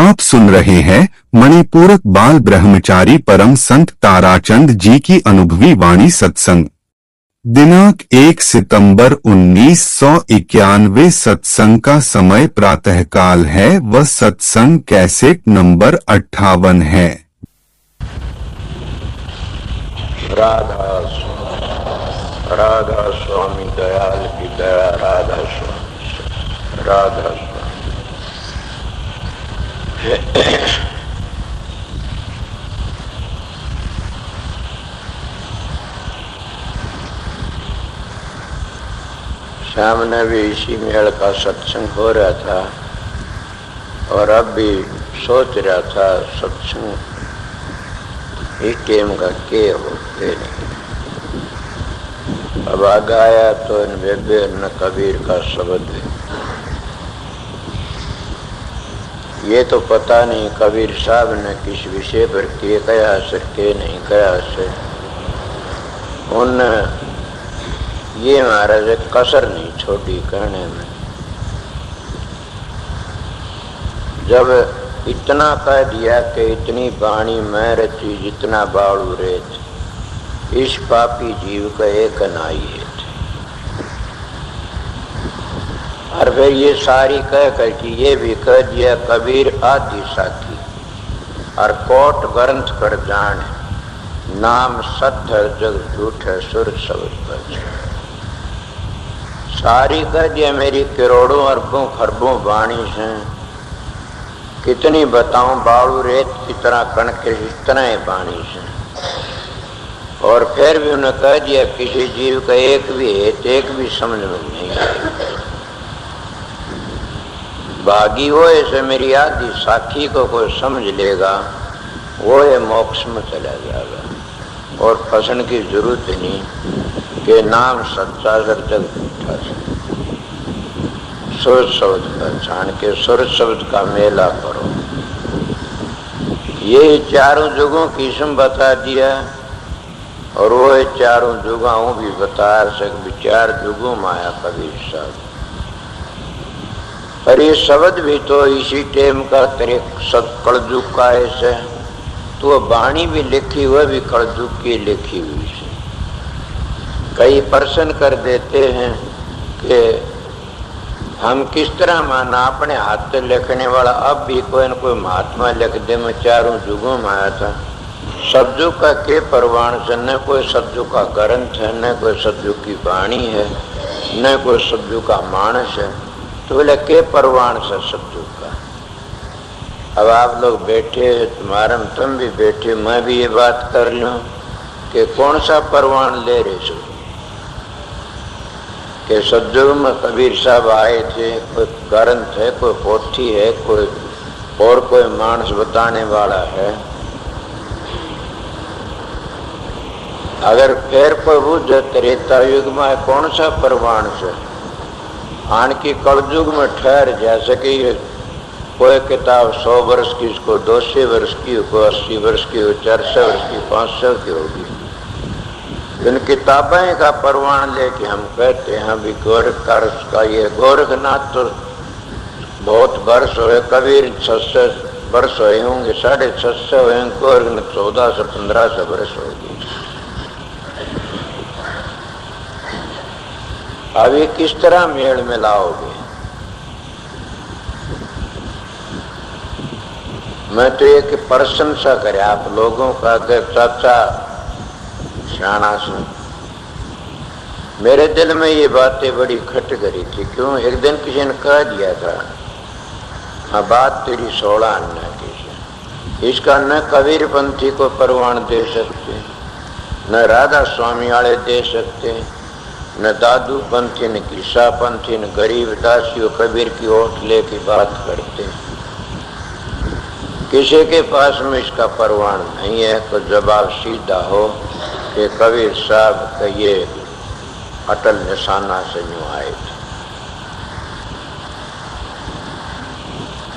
आप सुन रहे हैं मणिपूरक बाल ब्रह्मचारी परम संत ताराचंद जी की अनुभवी वाणी सत्संग। दिनांक 1 सितंबर 1991। सत्संग का समय प्रातःकाल है व सत्संग कैसेट नंबर 58 है। राधा स्वामी दयाल की दया, राधा स्वामी, राधा स्वामी। सामने भी इसी मेल का सत्संग हो रहा था और अब भी सोच रहा था सत्संग इस टाइम का के होते नहीं। अब आगे आया तो इन बेबे न कबीर का शब्द है। ये तो पता नहीं कबीर साहब ने किस विषय पर के कहा से के नहीं कहा से। उन ये महाराज कसर नहीं छोड़ी कहने में। जब इतना कह दिया कि इतनी बाणी मैं रची जितना बाड़ू रेत, इस पापी जीव का एक नाई है। और फिर ये सारी कह कर कि ये भी कह दिया कबीर आदि साखी और कोट ग्रंथ कर जान, नाम सत्य जग झूठ है सुर शब्द पर। सारी कह दिया मेरी करोड़ों अरबों खरबों वाणी हैं, कितनी बताऊं बाड़ू रेत की तरह कणक इतना ही वाणी है। और फिर भी उन्हें कह दिया किसी जीव का एक भी है एक भी समझ में नहीं आएगा। भागी वो ऐसे मेरी आदि साखी को कोई समझ लेगा वो ये मोक्ष में चला जाएगा और फंसने की जरूरत नहीं कि नाम सच्चा जग झूठा से। सुर शब्द पहचान के सुर शब्द का मेला करो। ये चारों जुगों की किस्म बता दिया और वो चारों जुगाओं भी बता सक चार जुगों माया कबीर साहब। पर ये शब्द भी तो इसी टाइम का तेरे सब कलजुग का ऐसे तो वाणी भी लिखी हुई भी कलजुग की लिखी हुई से। कई प्रश्न कर देते हैं कि हम किस तरह माना अपने हाथ से लिखने वाला अब भी कोई न कोई महात्मा लिख दे। मैं चारों जुगों में आया था। शब्दों का के परवान से न कोई शब्दों का ग्रंथ है न कोई शब्दों की वाणी है न कोई शब्दों का मानस है। तो बोले के परवान से शब्दों का। अब आप लोग बैठे तुम्हारे में तुम भी बैठे मैं भी ये बात कर लूँ कि कौन सा परवान ले रहे सो कि सज्जुग में कबीर साहब आए थे। कोई ग्रंथ है कोई पोथी है कोई और कोई मानस बताने वाला है। अगर फिर कोई बुझ त्रेता युग में कौन सा परवान से आन की कलयुग में ठहर जैसे कि कोई किताब 100 वर्ष की उसको 200 वर्ष की कोई 80 वर्ष की हो 400 वर्ष की 500 की होगी। इन किताबें का परवान लेके हम कहते हैं अभी गोरख का ये गोरखनाथ तो बहुत वर्ष हुए कबीर 600 वर्ष हुए होंगे 650 हुए गोरखनाथ 1400-1500 वर्ष होगी। अब ये किस तरह मेल में लाओगे। मैं तो एक प्रशंसा करे आप लोगों का कि चाचा शाना से मेरे दिल में ये बातें बड़ी खट करी थी। क्यों एक दिन किसी ने कह दिया था हाँ बात तेरी 16 अन्ना की से। इसका न कबीर पंथी को परवान दे सकते न राधा स्वामी वाले दे सकते न दादू पंथी न किस्सा पंथी न गरीब दासियों कबीर की ओट लेके बात करते। किसी के पास में इसका परवान नहीं है। तो जवाब सीधा हो कि कबीर साहब का ये अटल निशाना से यूं आए थे।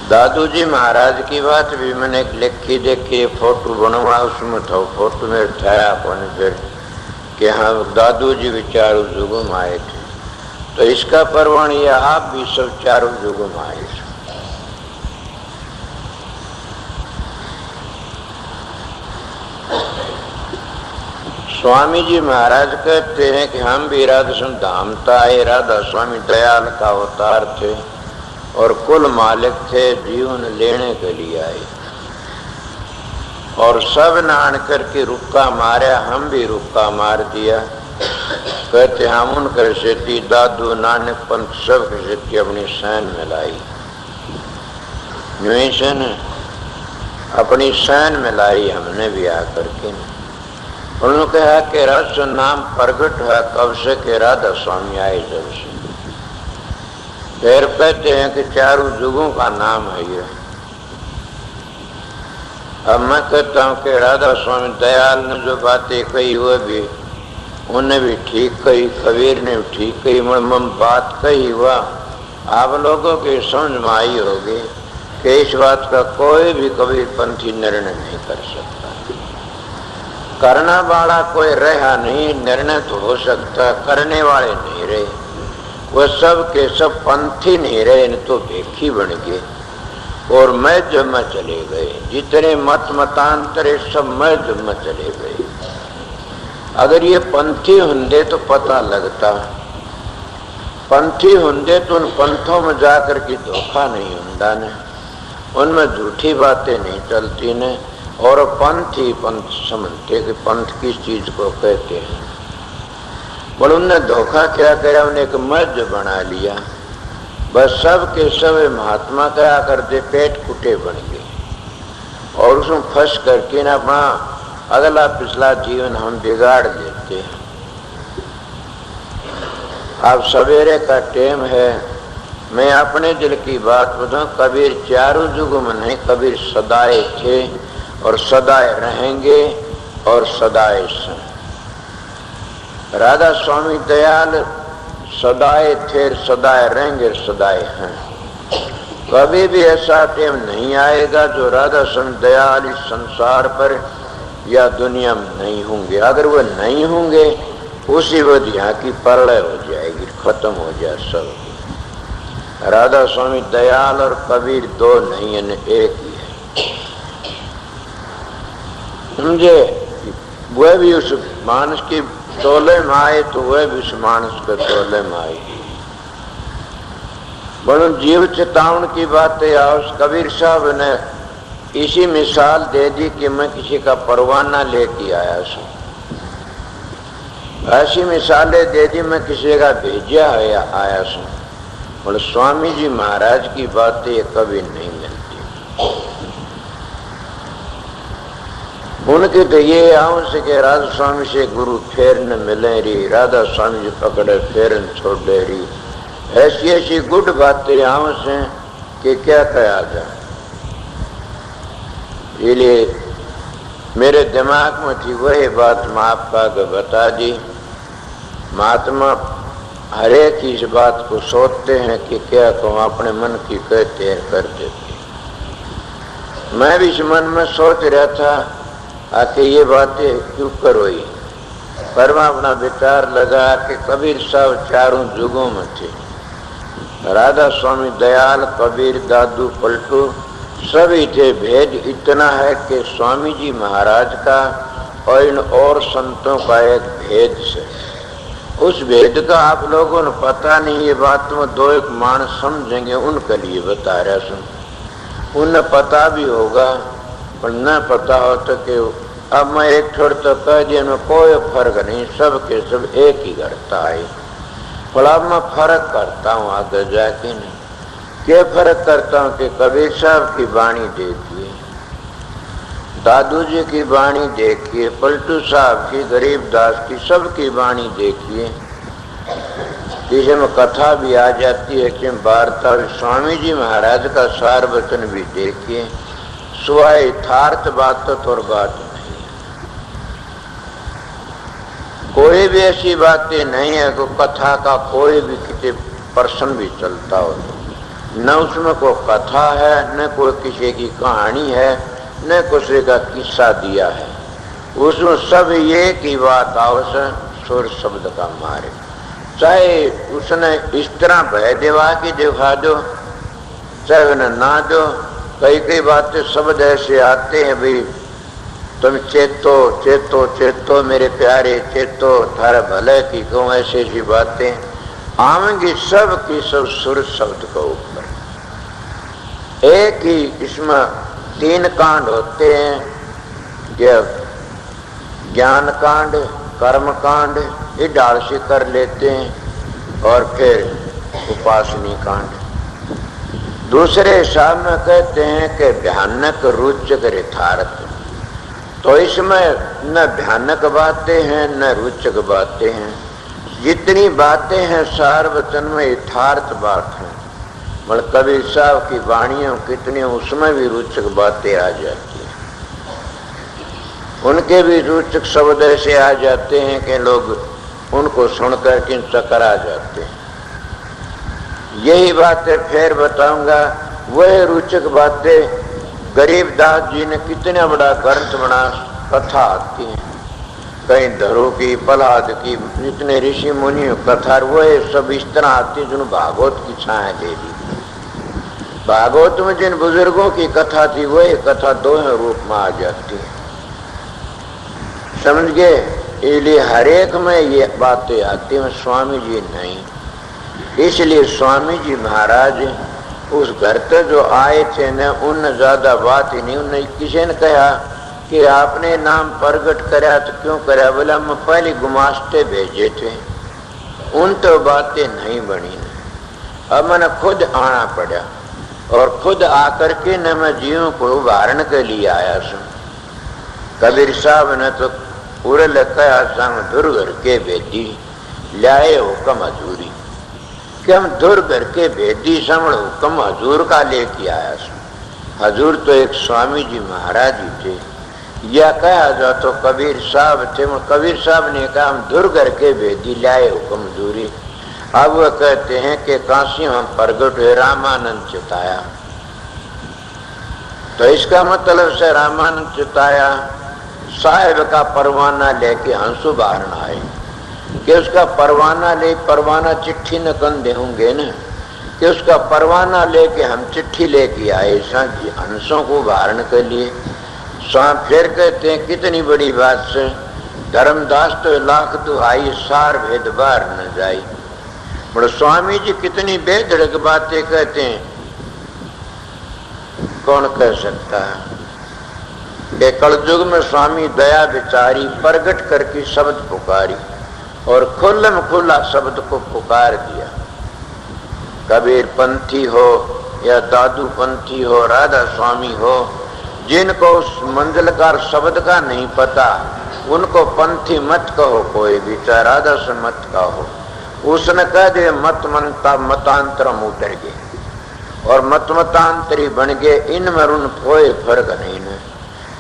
दादू जी महाराज की बात भी मैंने एक लिखी देखी फोटो बनवा उसमें था फोटो में ठहरा अपन फिर कि हाँ दादू जी भी चारों जुगों में आए थे। तो इसका परवान ये आप भी सब चारों जुगों में आए थे। स्वामी जी महाराज कहते हैं कि हम भी राधा स्वामी धाम तो आए, राधा स्वामी दयाल का अवतार थे और कुल मालिक थे, जीवन लेने के लिए आए और सब नान करके रुक्का मारा, हम भी रुक्का मार दिया। कहते हम उनकर सेती दादू नानक पंथ सब की सेती अपनी सैन में लाई, अपनी सैन में लाई हमने भी आकर के। उन्होंने कहा कि रस नाम प्रगट है कब से कि राधा स्वामी आए जब से। फिर कहते हैं कि चारों युगों का नाम है ये। अब मैं कहता हूँ कि राधा स्वामी दयाल ने जो बातें कही वो भी उन्हें भी ठीक कही, कबीर ने भी ठीक कही, मम बात कही हुआ आप लोगों की समझ में आई होगी कि इस बात का कोई भी कबीर पंथी निर्णय नहीं कर सकता। करना वाला कोई रहा नहीं, निर्णय तो हो सकता, करने वाले नहीं रहे, वो सब के सब पंथी नहीं रहे, तो भेखी बन गए और मध्य में चले गए। जितने मत मतांतरे सब मध्य में चले गए। अगर ये पंथी होंगे तो पता लगता, पंथी होंगे तो उन पंथों में जाकर के धोखा नहीं होता न, उनमें झूठी बातें नहीं चलती न। और पंथ ही पंथ समझते कि पंथ किस चीज को कहते हैं। बोले उनने धोखा क्या करा, उन्हें एक मध्य बना लिया, बस सब के सब महात्मा क्या कर दे, पेट कुटे बन गए और उसमें फंस करके ना अपना अगला पिछला जीवन हम बिगाड़ देते हैं। अब सवेरे का टाइम है, मैं अपने दिल की बात बताऊं, कबीर चारों युगों में नहीं, कबीर सदाए थे और सदाए रहेंगे और सदाए हैं। राधा स्वामी दयाल सदाए थे, सदाए रहेंगे, सदाए हैं। कभी भी ऐसा टाइम नहीं आएगा जो राधा स्वामी दयाल इस संसार पर या दुनिया में नहीं होंगे। अगर वो नहीं होंगे उसी वक्त यहाँ की प्रलय हो जाएगी, खत्म हो जाए सब। राधा स्वामी दयाल और कबीर दो नहीं है, एक ही है, समझे। वह भी उस मानस की तोले में आए तो वह भी उस मानस के तोले में आए। बोलो जीव चेतावन की बातें आओ। कबीर साहब ने इसी मिसाल दे दी कि मैं किसी का परवाना लेके आया हूँ, ऐसी मिसालें दे दी मैं किसी का भेजा आया हूँ। बोले स्वामी जी महाराज की बातें कभी नहीं मिलती। उनके तो ये आऊं से कि राधा स्वामी से गुरु फेर न मिले री, राधा स्वामी जी पकड़े फेर न छोड़े री, ऐसी ऐसी गुड बातें आऊं से कि क्या कहा जाए। इसलिए मेरे दिमाग में थी वही बात मैं आपका आगे बता दी। महात्मा हर एक इस बात को सोचते हैं कि क्या कहूँ, अपने मन की कहते हैं कर देते। मैं भी इस मन में सोच रहा था आके ये बातें क्यों करोई, पर मैं अपना विचार लगा कि कबीर साहब चारों युगों में थे। राधा स्वामी दयाल, कबीर, दादू, पलटू सभी थे। भेद इतना है कि स्वामी जी महाराज का और इन और संतों का एक भेद से, उस भेद का आप लोगों ने पता नहीं। ये बात में दो एक मानस समझेंगे, उनके लिए बता रहा सुन। उन्हें पता भी होगा पर न पता हो तो कि अब मैं एक छोड़ तो कह दिया में कोई फर्क नहीं, सब के सब एक ही करता है। भला मैं फर्क करता हूँ आगे जाके नहीं, क्या फर्क करता हूँ कि कबीर साहब की वाणी देखिए, दादू जी की वाणी देखिए, पलटू साहब की, गरीबदास की, सबकी वाणी देखिए। जिसमें कथा भी आ जाती है कि वार्ता, स्वामी जी महाराज का सार वचन भी देखिए। सुहाय यथार्थ बात तो और बात नहीं, कोई भी ऐसी बातें नहीं है कि कथा का कोई भी किसी प्रश्न भी चलता हो, न उसमें कोई कथा है, न कोई किसी की कहानी है, न किसी का किस्सा दिया है। उसमें सब ये की बात आवश्यक सुर शब्द का मारे, चाहे उसने इस तरह भय देवा के दिखा दो, चाहे उन्हें ना दो। कई कई बातें शब्द ऐसे आते हैं भाई तुम चेतो चेतो चेतो मेरे प्यारे चेतो, थारा भले की कहूँ ऐसी ऐसी बातें आवेंगी सब की सब सुर शब्द को ऊपर। एक ही इसमें 3 कांड होते हैं, ज्ञान कांड, कर्म कांड, ये डाल से कर लेते हैं, और फिर उपासनी कांड। दूसरे हिसाब में कहते हैं कि भयानक रुचक यथार्थ। तो इसमें न भयानक बातें हैं न रुचक बातें हैं, जितनी बातें हैं सार वचन में यथार्थ बात है। मतलब कबीर साहब की वाणियों कितनी, उसमें भी रुचक बातें आ जाती हैं, उनके भी रुचक शब्द ऐसे आ जाते हैं कि लोग उनको सुनकर के चक्कर आ जाते हैं। यही बातें फिर बताऊंगा, वह रुचक बातें गरीबदास जी ने कितना बड़ा ग्रंथ बना, कथा आती है कहीं धरो की, प्रहलाद की, जितने ऋषि मुनि कथा वो सब इस तरह आती जिन भागवत की छाया दे दी। भागवत में जिन बुजुर्गों की कथा थी वही कथा 2 रूप में आ जाती है, समझ गए। इसलिए हर एक में ये बातें आती हैं, स्वामी जी नहीं। इसलिए स्वामी जी महाराज उस घर पे जो आए थे न, उन ज्यादा बात ही नहीं। उन्हें किसी ने कहा कि आपने नाम प्रगट कराया तो क्यों कराया, बोला हम पहले गुमास्ते भेजे थे, उन तो बातें नहीं बनी न। अब मैंने खुद आना पड़ा और खुद आकर के न मैं जीवों को उभारण के लिए आया सू। कबीर साहब ने तो पूरे कहा संग दुर्गर के भेदी लाए हुक्म हजूरी, कि हम दुर्गर के भेदी समझ हुक्म हजूर का लेके आया सू। हजूर तो एक स्वामी जी महाराज ही थे, या कहा जाए तो कबीर साहब थे। कबीर साहब ने कहा हम दुर्गर के भेदी लाए हुक्म हजूरी। अब वह कहते हैं कि काशी में प्रगट हुए रामानंद चिताया, तो इसका मतलब से रामानंद चिताया साहेब का परवाना लेके हंसु बाहर आए, कि उसका परवाना ले, परवाना चिट्ठी न कंधे होंगे न, कि उसका परवाना लेके हम चिट्ठी लेके आए हंसों को उभारण के लिए। फिर कहते हैं कितनी बड़ी बात से, धर्मदास तो लाख दुहाई सार भेद बार न जाई। बड़े स्वामी जी कितनी बेधड़क बातें कहते हैं, कौन कह सकता है। कि कलयुग में स्वामी दया बिचारी प्रगट करके शब्द पुकारी और खुल्लम खुल्ला शब्द को पुकार दिया। कबीर पंथी हो या दादू पंथी हो, राधा स्वामी हो, जिनको उस मंजलकार शब्द का नहीं पता उनको पंथी मत कहो, कोई भी चाहे राधा से मत कहो। उसने कह दे मत मनता मतांतर उतर गए और मत मतांतरी बन गए, इनमें उन कोई फर्क नहीं है।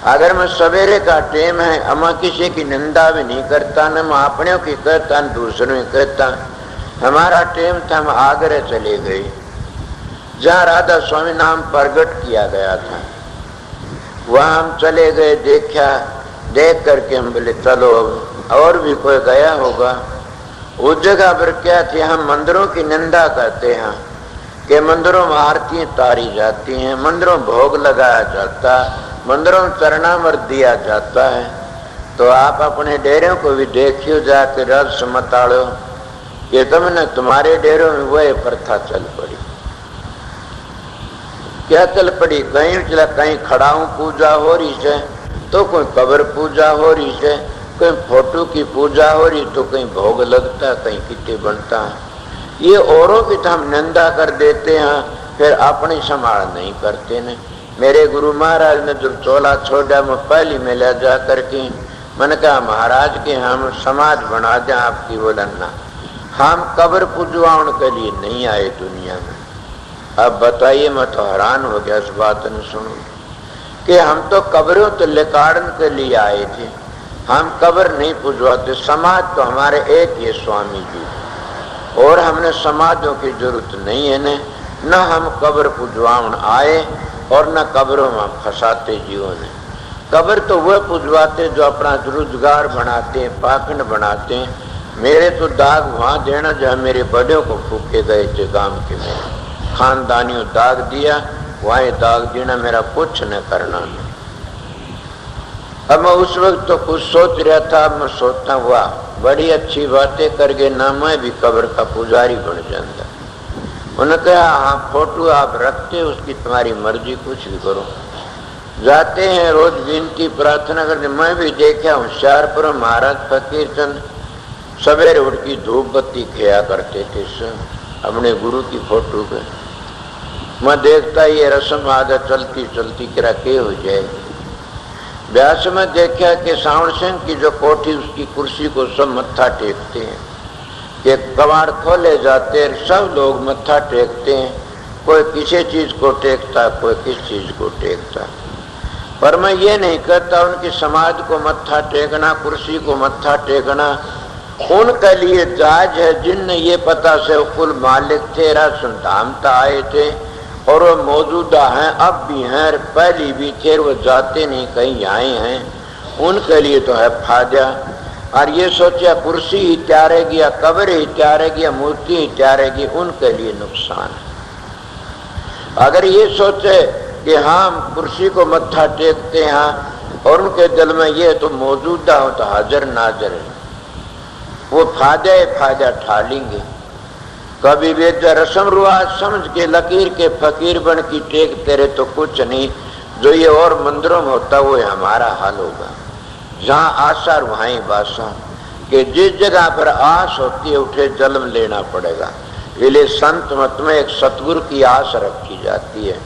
अगर मैं सवेरे का टेम है, मैं किसी की निंदा भी नहीं करता, न मैं अपने की कहता न दूसरों की कहता। हमारा टेम था, हम आगरे चले गए जहाँ राधा स्वामी नाम प्रगट किया गया था, वहाँ हम चले गए। देखा, देख करके हम बोले चलो और भी कोई गया होगा। उस जगह पर क्या थी, हम मंदिरों की निंदा करते हैं कि मंदिरों में आरती तारी जाती हैं, मंदिरों में भोग लगाया जाता, मंदिरों में चरणामृत दिया जाता है। तो आप अपने डेरों को भी देखियो जाकर रस मताड़ो कि तुमने तुम्हारे डेरों में वह प्रथा चल पड़ी। क्या चल पड़ी, कहीं खड़ाऊ पूजा हो रही है तो कोई कब्र पूजा हो रही है, कोई फोटो की पूजा हो रही तो कहीं भोग लगता, कहीं किटे बनता है। ये औरों की तो हम निंदा कर देते हैं, फिर अपनी संभाल नहीं करते न। मेरे गुरु महाराज ने जो चोला छोड़ा, मैं पहली में ले जा करके मैंने कहा महाराज के हम समाज बना दें आपकी। बोला ना, हम कब्र पूजवाउन के लिए नहीं आए दुनिया में। अब बताइए, मैं तो हैरान हो गया इस बात ने सुनो कि हम तो कब्रों तो लिकाड़न के लिए आए थे, हम कब्र नहीं पूजवाते। समाज तो हमारे एक ही स्वामी जी, और हमने समाजों की जरूरत नहीं है न हम कब्र पूजवाउन आए और न कब्रों में फंसाते जीवन है। कब्र तो वह पूजवाते जो अपना रोजगार बनाते हैं, पाखंड बनाते हैं। मेरे तो दाग वहाँ देना जहाँ मेरे बड़ों को फूके गए थे गांव के, मेरे खानदानियों दाग दिया, वहीं दाग देना, मेरा कुछ न करना। अब मैं उस वक्त तो कुछ सोच रहा था, अब मैं सोचता हुआ बड़ी अच्छी बातें करके ना मैं भी कब्र का पुजारी बन जाता। उन्होंने कहा हाँ फोटो आप रखते, उसकी तुम्हारी मर्जी, कुछ भी करो। जाते हैं रोज विनती प्रार्थना करते। मैं भी देखा होशियारपुर महाराज फकीर चंद सवेरे उठ की धूप बत्ती खिया करते थे अपने गुरु की फोटो पे। मैं देखता ये रस्म आदत चलती चलती किरा के हो जाएगी। व्यास में देखा कि सावण सिंह की जो कोठी उसकी कुर्सी को सब मत्था टेकते हैं, कि कबाड़ खोले जाते हैं, सब लोग मत्था टेकते हैं, कोई किसी चीज को टेकता, कोई किस चीज को टेकता। पर मैं ये नहीं कहता उनकी समाज को मत्था टेकना, कुर्सी को मत्था टेकना उनके लिए जायज है, जिनने ये पता से कुल मालिक थे, संतानता आए थे और वो मौजूदा हैं, अब भी हैं, पहली भी थे, वो जाते नहीं कहीं आए हैं, उनके लिए तो है फायदा। और ये सोचा कुर्सी ही त्यारेगी या कब्र ही त्यारेगी या मूर्ति ही त्यारेगी, उनके लिए नुकसान है। अगर ये सोचे कि हाँ कुर्सी को मत्था टेकते हैं और उनके दिल में ये तो मौजूदा हो तो हाजिर नाजर है, वो फायदा ठा लेंगे। कभी वे रस्म रुआज समझ के लकीर के फकीर बन की टेक तेरे तो कुछ नहीं, जो ये और मंदिरों में होता वो हमारा हाल होगा। जहाँ आशा वहीं बासा, कि जिस जगह पर आस होती है उठे जन्म लेना पड़ेगा। इसलिए संत मत में एक सतगुरु की आस रखी जाती है,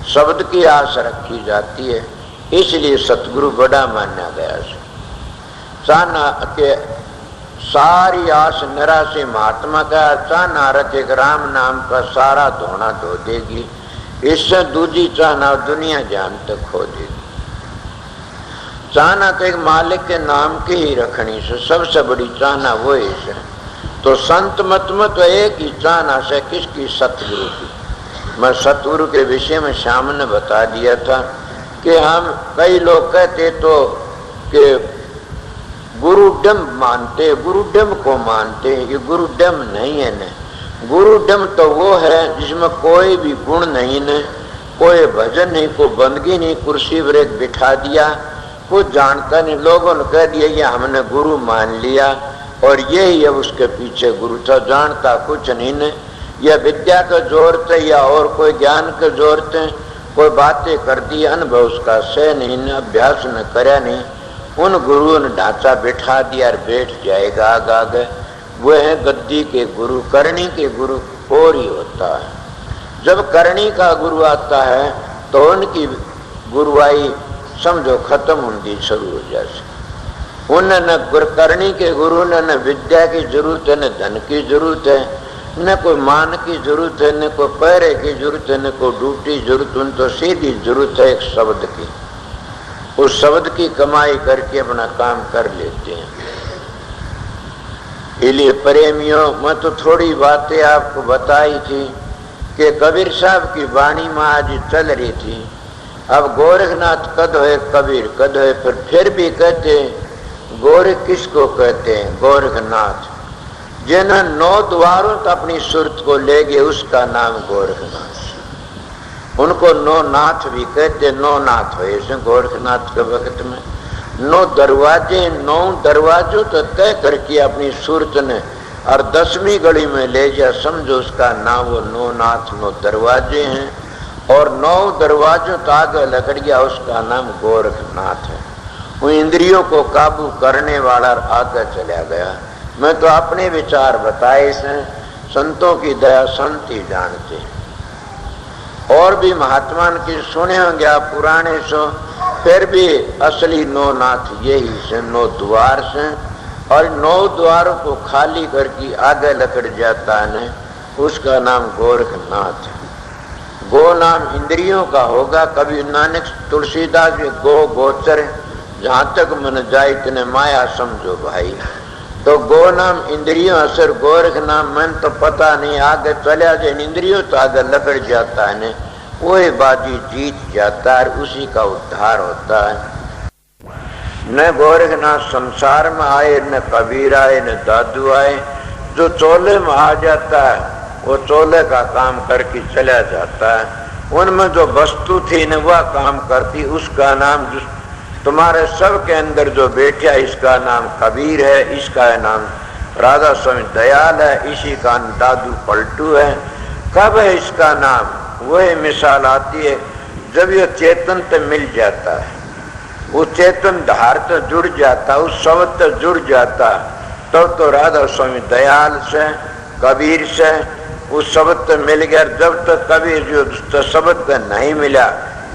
शब्द की आस रखी जाती है, इसलिए सतगुरु बड़ा माना गया। चाना के सारी आस निराशी महात्मा का चाहना रख एक राम नाम का सारा धोना धो देगी, इससे दूजी चाहना दुनिया जान तक खो देगी। चाहना तो एक मालिक के नाम की ही रखनी से सबसे बड़ी चाहना वो है। तो संत मत में तो एक ही चाहना से किसकी, सतगुरु की। मैं सतगुरु के विषय में शाम ने बता दिया था कि हम कई लोग कहते तो कि गुरुडम मानते, गुरुडम को मानते, ये गुरुडम नहीं है न। गुरुडम तो वो है जिसमें कोई भी गुण नहीं न, कोई भजन नहीं, कोई बंदगी नहीं, कुर्सी पर एक बिठा दिया, कुछ जानता नहीं, लोगों ने कह दिया ये हमने गुरु मान लिया और यही है उसके पीछे गुरु था, जानता कुछ नहीं न। या विद्या का जोर थे या और कोई ज्ञान का जोर थे, कोई बातें कर दी, अनुभव उसका सह नहीं न, अभ्यास न करया नहीं, उन गुरुओं ने ढांचा बिठा दिया और बैठ जाएगा आगे। वो है गद्दी के गुरु, करनी के गुरु और ही होता है। जब करनी का गुरु आता है तो उनकी गुरुवाई समझो खत्म होनी शुरू हो जाए। उन्हें न करनी के गुरु ने न विद्या की जरूरत है, न धन की जरूरत है, न कोई मान की जरूरत है, न कोई पैरे की जरूरत है, न कोई ड्यूटी जरूरत, उन तो सीधी जरूरत है एक शब्द की। उस शब्द की कमाई करके अपना काम कर लेते हैं। इसलिए प्रेमियों, मैं तो थोड़ी बातें आपको बताई थी कि कबीर साहब की वाणी में आज चल रही थी। अब गोरखनाथ कद है, कबीर कद है, फिर भी कहते हैं गोरख किसको कहते हैं? गोरखनाथ। जिन्हें 9 द्वारों तक अपनी सुरत को ले गए उसका नाम गोरखनाथ। उनको 9 नाथ भी कहते, 9 नाथ हुए गोरखनाथ के वक्त में। 9 दरवाजे, 9 दरवाजों तो तय करके अपनी सूरत ने और 10वीं गली में ले जा, समझो उसका नाम वो 9 नाथ, 9 दरवाजे हैं। और 9 दरवाजों तो आगे लग गया, उसका नाम गोरखनाथ है। वो इंद्रियों को काबू करने वाला आगे चला गया। मैं तो अपने विचार बताए हैं, संतों की दया संत ही जानते हैं। और भी महात्मा की सुने होंगे आप पुराने सो, फिर भी असली 9 नाथ यही से, 9 द्वार से। और 9 द्वारों को खाली करके आगे लकड़ जाता है, उसका नाम गोरखनाथ है। गो नाम इंद्रियों का होगा। कभी नानक तुलसीदास के गो गोचर, जहां तक मन जाए इतने माया समझो भाई। तो गो नाम इंद्रियों असर, गोरख नाम मन तो पता नहीं, आगे चला जाए इंद्रियों तो आगे लकड़ जाता है न, वही बाजी जीत जाता है, उसी का उद्धार होता है। न गोरखनाथ संसार में आए, न कबीर आए, न दादू आए। जो चोले में आ जाता है वो चोले का काम करके चला जाता है। उनमें जो वस्तु थी न वह काम करती, उसका नाम तुम्हारे सब के अंदर जो बैठा इसका नाम कबीर है, इसका नाम राधा स्वामी दयाल है, इसी का दादू पलटू है। कब है इसका नाम? वही मिसाल आती है जब ये चेतन तो मिल जाता है, वो चेतन धार तो जुड़ जाता, उस शब्द तो जुड़ जाता, तो राधा स्वामी दयाल से कबीर से उस शब्द तो मिल गया। जब तक कबीर जो तो शब्द का नहीं मिला,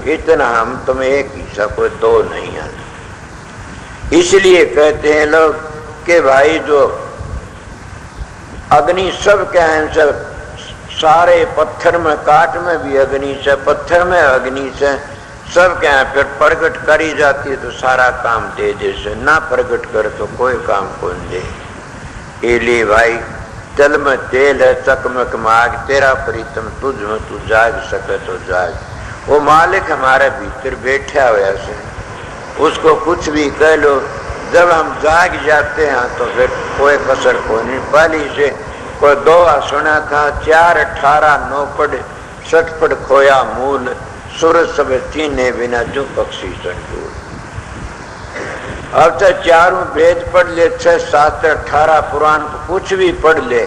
इतना हम तुम्हें एक ही सको, दो नहीं आना। इसलिए कहते हैं लोग कि भाई जो अग्नि सब क्या है, सब सारे पत्थर में, काट में भी अग्नि से, पत्थर में अग्नि से, सब क्या है। फिर प्रकट करी जाती है तो सारा काम दे दे से, ना प्रकट कर तो कोई काम कौन दे। इसलिए भाई जल में तेल है, चकमक माग, तेरा प्रीतम तुझ में, तू जाग सके तो जाग। वो मालिक हमारे भीतर बैठा हुआ से, उसको कुछ भी कह लो, जब हम जाग जाते हैं तो फिर कोई कसर कोई नहीं। पहली से कोई दोहा सुना था, 4 18 9 पढ़ 60 पढ़ खोया मूल, सूरज सब चीने बिना जो पक्षी संटूल। अब तो चारों वेद पढ़ ले, 6 7 18 पुराण कुछ भी पढ़ ले,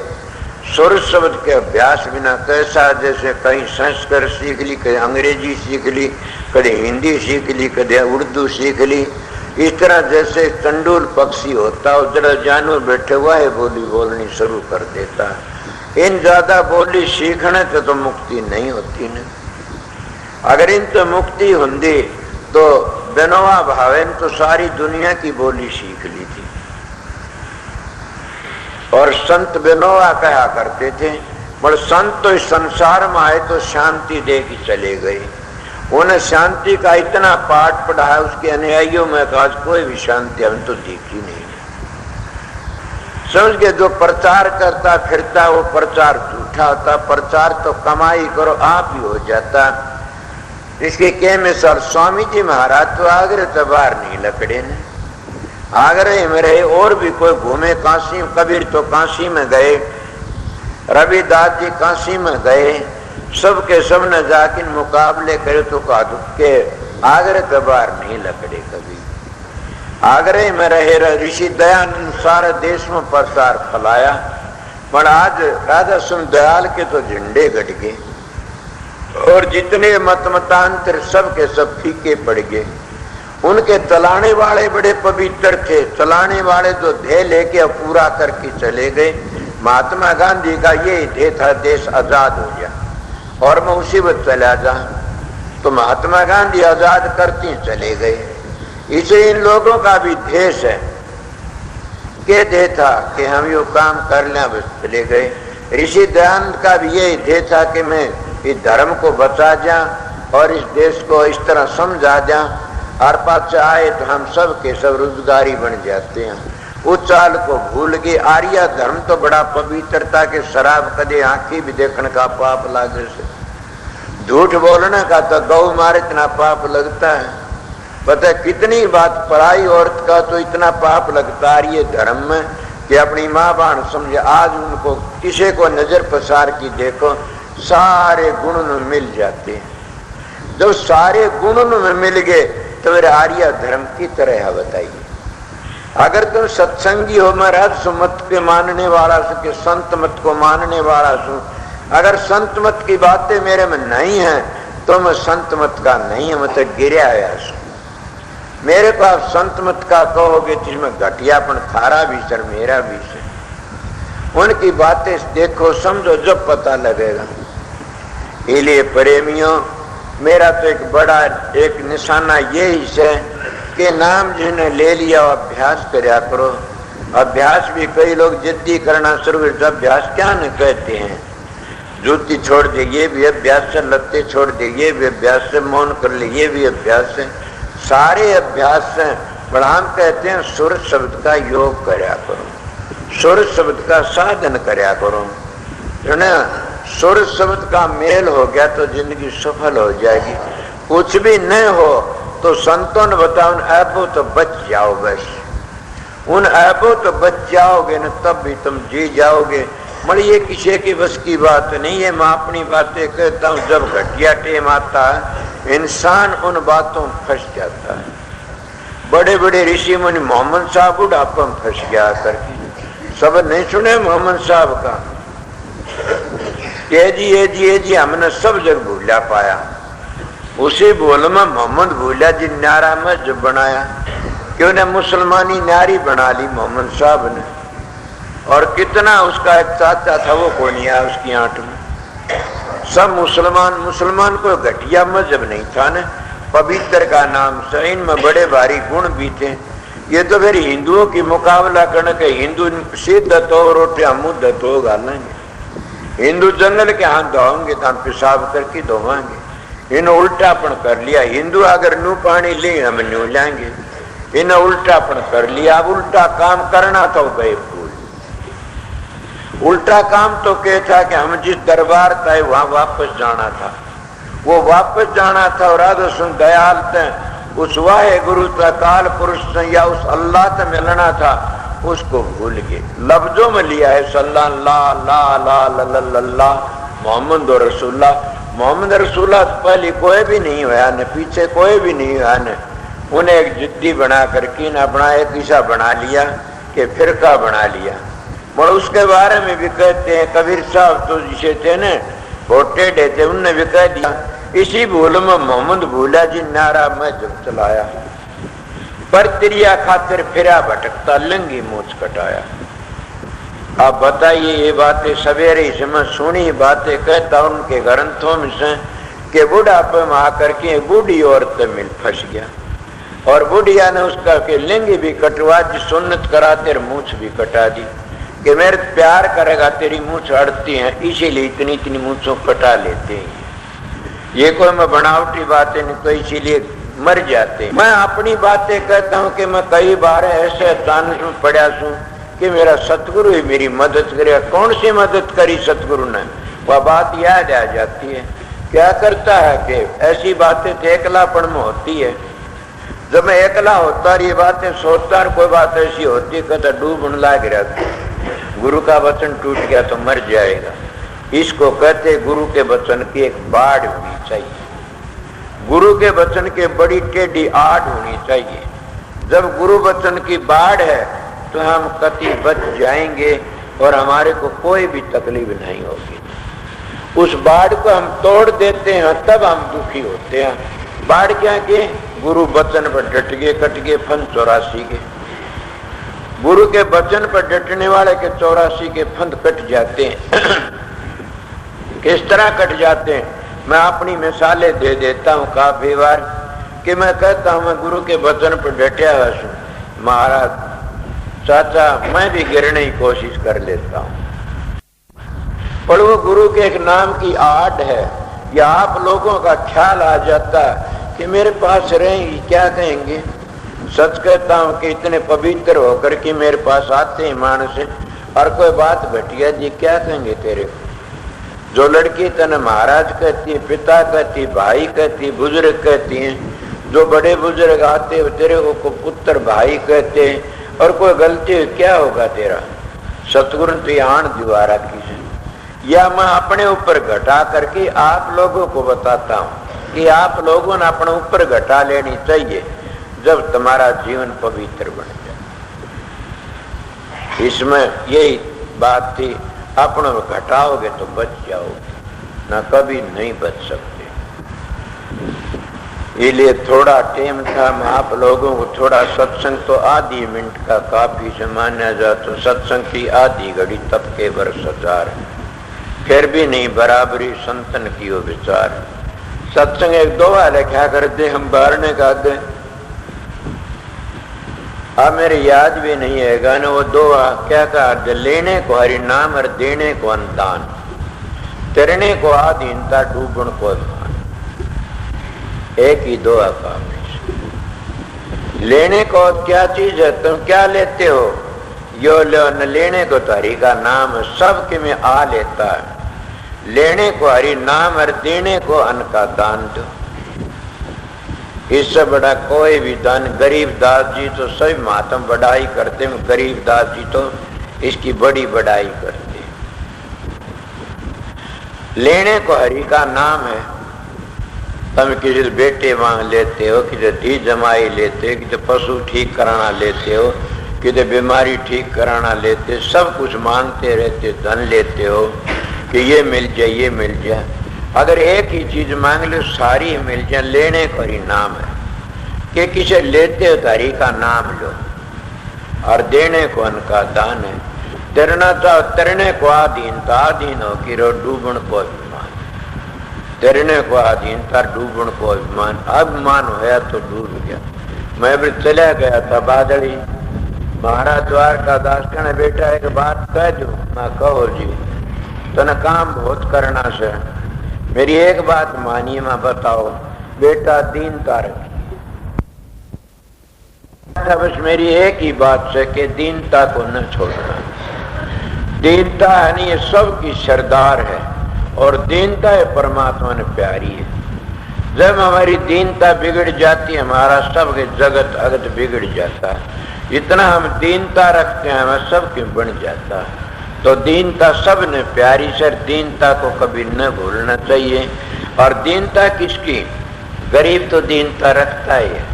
सूरज शब्द के अभ्यास बिना कैसा, जैसे कहीं संस्कृत सीख ली, कहीं अंग्रेजी सीख ली, कभी हिंदी सीख ली, कभी उर्दू सीख ली। इस तरह जैसे चंडूल पक्षी होता है, जरा जानवर बैठे हुआ है बोली बोलनी शुरू कर देता। इन ज्यादा बोली सीखने से तो मुक्ति नहीं होती ना। अगर इन तो मुक्ति होंगी तो बेनोवा भावेन तो सारी दुनिया की बोली सीख ली थी। और संत बेनोवा कहा करते थे, पर संत तो इस संसार में आए तो शांति दे के चले गए। उन्हें शांति का इतना पाठ पढ़ा है, उसके अनुयायियों में आज कोई भी शांति हम तो देखी नहीं। समझ के जो प्रचार करता फिरता वो प्रचार झूठा होता। प्रचार तो कमाई करो आप ही हो जाता। इसके क्या मिसाल, स्वामी जी महाराज तो आगरे तो बाहर नहीं लकड़े ने, आगरे में रहे। और भी कोई घूमे काशी, कबीर तो काशी में गए, रविदास जी काशी में गए, सबके सब ने जाके मुकाबले करे तो का के आगरे तो बाहर नहीं लकड़े कभी। आगरे में रहे ऋषि दयानंद सारे देश में प्रचार फैलाया, पर आज राधा स्वामी दयाल के तो झंडे घट गए और जितने मतांतर सब के सब फीके पड़ गए। उनके चलाने वाले बड़े पवित्र थे, चलाने वाले तो ध्येय लेके पूरा करके चले गए। महात्मा गांधी का ये ध्येय था देश आजाद हो गया और मैं उसी वक्त चला जा, तो महात्मा गांधी आजाद करते चले गए। इसे इन लोगों का भी देश है के ध्येय था कि हम यो काम कर लें, बस चले गए। ऋषि दयानंद का भी यही ध्येय था कि मैं इस धर्म को बचा जा और इस देश को इस तरह समझा जा, और पास आए तो हम सब के सब रोजगारी बन जाते हैं। उस चाल को भूल गए। आर्य धर्म तो बड़ा पवित्रता के शराब कदे आंखी भी देखने का पाप लागे से, झूठ बोलने का तो गौ मारे इतना पाप लगता है। पता है कितनी बात पराई औरत का तो इतना पाप लगता है ये धर्म में कि अपनी माँ बाप समझे। आज उनको किसी को नजर पसार की देखो, सारे गुण में मिल जाते हैं। जब सारे गुण में मिल गए तो मेरे आर्य धर्म की तरह है। बताइए, अगर तुम सत्संगी हो, मैं रहस्य मत के मानने वाला सु के संत मत को मानने वाला सु, अगर संत मत की बातें मेरे में नहीं है तो मैं संत मत का नहीं है, मैं तो गिरा आया सु। मेरे को आप संत मत का कहोगे जिसमें घटियापन थारा भी सर मेरा भी सर। उनकी बातें देखो समझो जब पता लगेगा। इसलिए प्रेमियों, मेरा तो एक बड़ा एक निशाना यही है कि नाम जिन्हें ले लिया अभ्यास करया करो। अभ्यास भी कई लोग जिद्दी करना शुरू कर, अभ्यास क्या न कहते हैं, जूती छोड़ दे ये भी अभ्यास है, लत्ते छोड़ दे ये भी अभ्यास है, मौन कर ले ये भी अभ्यास है, सारे अभ्यास है। पर हम कहते हैं सुर शब्द का योग करया करो, सुर शब्द का साधन करया करो। जो ना सुर शब्द का मेल हो गया तो जिंदगी सफल हो जाएगी। कुछ भी न हो तो संतों ने बताओ उन ऐबों तो बच जाओ, बस उन ऐबों तो बच जाओगे न तब भी तुम जी जाओगे। मगर ये किसी की बस की बात नहीं है। मैं अपनी बातें कहता हूँ, जब घटिया टेम आता है इंसान उन बातों में फंस जाता है। बड़े बड़े ऋषि मुनि, मोहम्मद साहब बुढ़ापा में फंस गया करके सब नहीं सुने मोहम्मद साहब का, ये जी हमने सब जग भूला पाया। उसी बोल में मोहम्मद भूला जी न्यारा में जब बनाया, क्यों ने मुसलमानी न्यारी बना ली मोहम्मद साहब ने। और कितना उसका एक चाचा था वो कौन आया उसकी आंट में, सब मुसलमान को घटिया मजहब नहीं था न, पवित्र का नाम से इनमें बड़े भारी गुण भी थे। ये तो फिर हिंदुओं की मुकाबला करने के, हिंदू सीधा तो रोटे हम मुद्दा तो गालेंगे, हिंदू जंगल के हाथ धोएंगे तो हम पेशाब करके धोवाएंगे। इन उल्टापन कर लिया, हिंदू अगर नू पानी ले हम न्यू लाएंगे, इन उल्टापन कर लिया। अब उल्टा काम करना तो गए भूल, उल्टा काम तो क्या था कि हम जिस दरबार था वहां वापस जाना था, वो वापस जाना था और राधा सुन दयाल थे उस वाहे गुरु काल पुरुष से या उस अल्लाह से मिलना था, उसको भूल गए। लफ्जों में लिया है सल्लल्लाहु ला मोहम्मद रसूलुल्लाह, मोहम्मद रसूलुल्लाह पहले कोई भी नहीं हुआ न, पीछे कोई भी नहीं हुआ न। उन्हें एक जिद्दी बना करके न अपना एक ईसा बना लिया कि फिरका बना लिया। और उसके बारे में भी कहते हैं कबीर साहब तो जिसे थे न बहुत टेढ़े थे, उनने भी कह दिया इसी भूल में मोहम्मद भूला जी नारा में जब चलाया, पर तिरिया खातिर फिरा भटकता लंगी मूछ कटाया। आप बताइए ये बातें सवेरे इसमें सुनी बातें कहता उनके ग्रंथों में से कि बुढ़ापे में आकर के बूढ़ी औरत मिल फंस गया और बुढ़िया ने उसका के लिंग भी कटवा दी, सुन्नत कराते मूछ भी कटा दी कि मेरे प्यार करेगा तेरी मूछ अड़ती है, इसीलिए इतनी इतनी मूछों कटा लेते हैं। ये कोई मैं बनावटी बातें नहीं तो इसीलिए मर जाते। मैं अपनी बातें कहता हूँ कि मैं कई बार ऐसे अचानक में पड़ा हूँ कि मेरा सतगुरु ही मेरी मदद करे। कौन सी मदद करी सतगुरु ने, वह बात याद आ जाती है। क्या करता है कि ऐसी बातें तो एकलापन में होती है, जब मैं एकला होता और ये बातें सोचता और कोई बात ऐसी होती कहता डूबने लाग रहा, गुरु का वचन टूट गया तो मर जाएगा। इसको कहते गुरु के वचन की एक बाढ़ होनी चाहिए, गुरु के वचन के बड़ी टेढ़ी आड़ होनी चाहिए। जब गुरु वचन की बाढ़ है तो हम कति बच जाएंगे और हमारे को कोई भी तकलीफ नहीं होगी। उस बाढ़ को हम तोड़ देते हैं तब हम दुखी होते हैं। बाढ़ क्या के गुरु वचन पर डट गए, कट गए फन 84 के। गुरु के वचन पर डटने वाले के 84 के फंद कट जाते हैं। किस तरह कट जाते हैं मैं अपनी मिसालें दे देता हूँ काफी बार कि मैं कहता हूँ मैं गुरु के वचन पर डटा हुआ हूँ महाराज चाचा मैं भी गिरने की कोशिश कर लेता हूँ, पर वो गुरु के एक नाम की आड़ है। या आप लोगों का ख्याल आ जाता है कि मेरे पास रहेंगी क्या कहेंगे। सच कहता हूँ कि इतने पवित्र होकर के मेरे पास आते हैं मानस और कोई बात घटिया जी क्या कहेंगे तेरे को। जो लड़की तने महाराज कहती है, पिता कहती, भाई कहती, बुजुर्ग कहती हैं। जो बड़े बुजुर्ग आते हैं तेरे को पुत्र भाई कहते हैं और कोई गलती क्या होगा तेरा। सतगुरु तो आण दीवारा की है। या मैं अपने ऊपर घटा करके आप लोगों को बताता हूँ कि आप लोगों ने अपने ऊपर घटा लेनी चाहिए जब तुम्हारा जीवन पवित्र बन जाए। इसमें यही बात थी, अपने घटाओगे तो बच जाओगे, ना कभी नहीं बच सकते। इसलिए थोड़ा टाइम था, मैं आप लोगों को थोड़ा सत्संग तो आधी मिनट का काफी से माना जाए तो सत्संग की आधी घड़ी तब के वर्ष 1000 फिर भी नहीं बराबरी संतन की वो विचार। सत्संग एक दोहा लिखा करते हम बारने का गए, अब मेरे याद भी नहीं है गाना वो दोहा क्या कहा, लेने को हरि नाम और देने को अनुदान, तैरने को आधीनता डूबण को अभिमान। एक ही दोहा काम है। लेने को क्या चीज है, तुम क्या लेते हो, यो लो न लेने को तो हरि का नाम सबके में आ लेता है। लेने को हरि नाम और देने को अन्न का दान दो। इससे बड़ा कोई भी दान, गरीब दास जी तो सभी महात्म बढ़ाई करते हैं, गरीब दास जी तो इसकी बड़ी बढ़ाई करते हैं। लेने को हरि का नाम है, तुम किसी बेटे मांग लेते हो, किसी धी जमाई लेते हो, किसी पशु ठीक कराना लेते हो, किसी बीमारी ठीक कराना लेते हो, सब कुछ मांगते रहते, धन लेते हो कि ये मिल जाए ये मिल जाए। अगर एक ही चीज मांग लो सारी मिल जाए, लेने का ही नाम है कि किसे लेते हो तारी का नाम लो, और देने को उनका दान है। तैरना चाहो तैरने को आधीनता, आधीन हो कि रो डूबण को अभिमान, तैरने को आधीनता डूबण को अभिमान, अभिमान होया तो डूब गया। मैं भी चला गया था बादली, महाराज द्वारका दास कहने बेटा एक बात कह दू। मैं कहो जी। तने काम बहुत करना से, मेरी एक बात मानिए, मैं बताओ बेटा दीनता रखी। बस मेरी एक ही बात से कि दीनता को न छोड़ना। दीनता है नहीं, ये सबकी सरदार है, और दीनता है परमात्मा ने प्यारी है। जब हमारी दीनता बिगड़ जाती है, हमारा सब जगत अगत बिगड़ जाता है। इतना हम दीनता रखते हैं, हमें सब क्यों बन जाता है। तो दीनता सब ने प्यारी सर, दीनता को कभी न भूलना चाहिए। और दीनता किसकी? गरीब तो दीनता रखता ही है।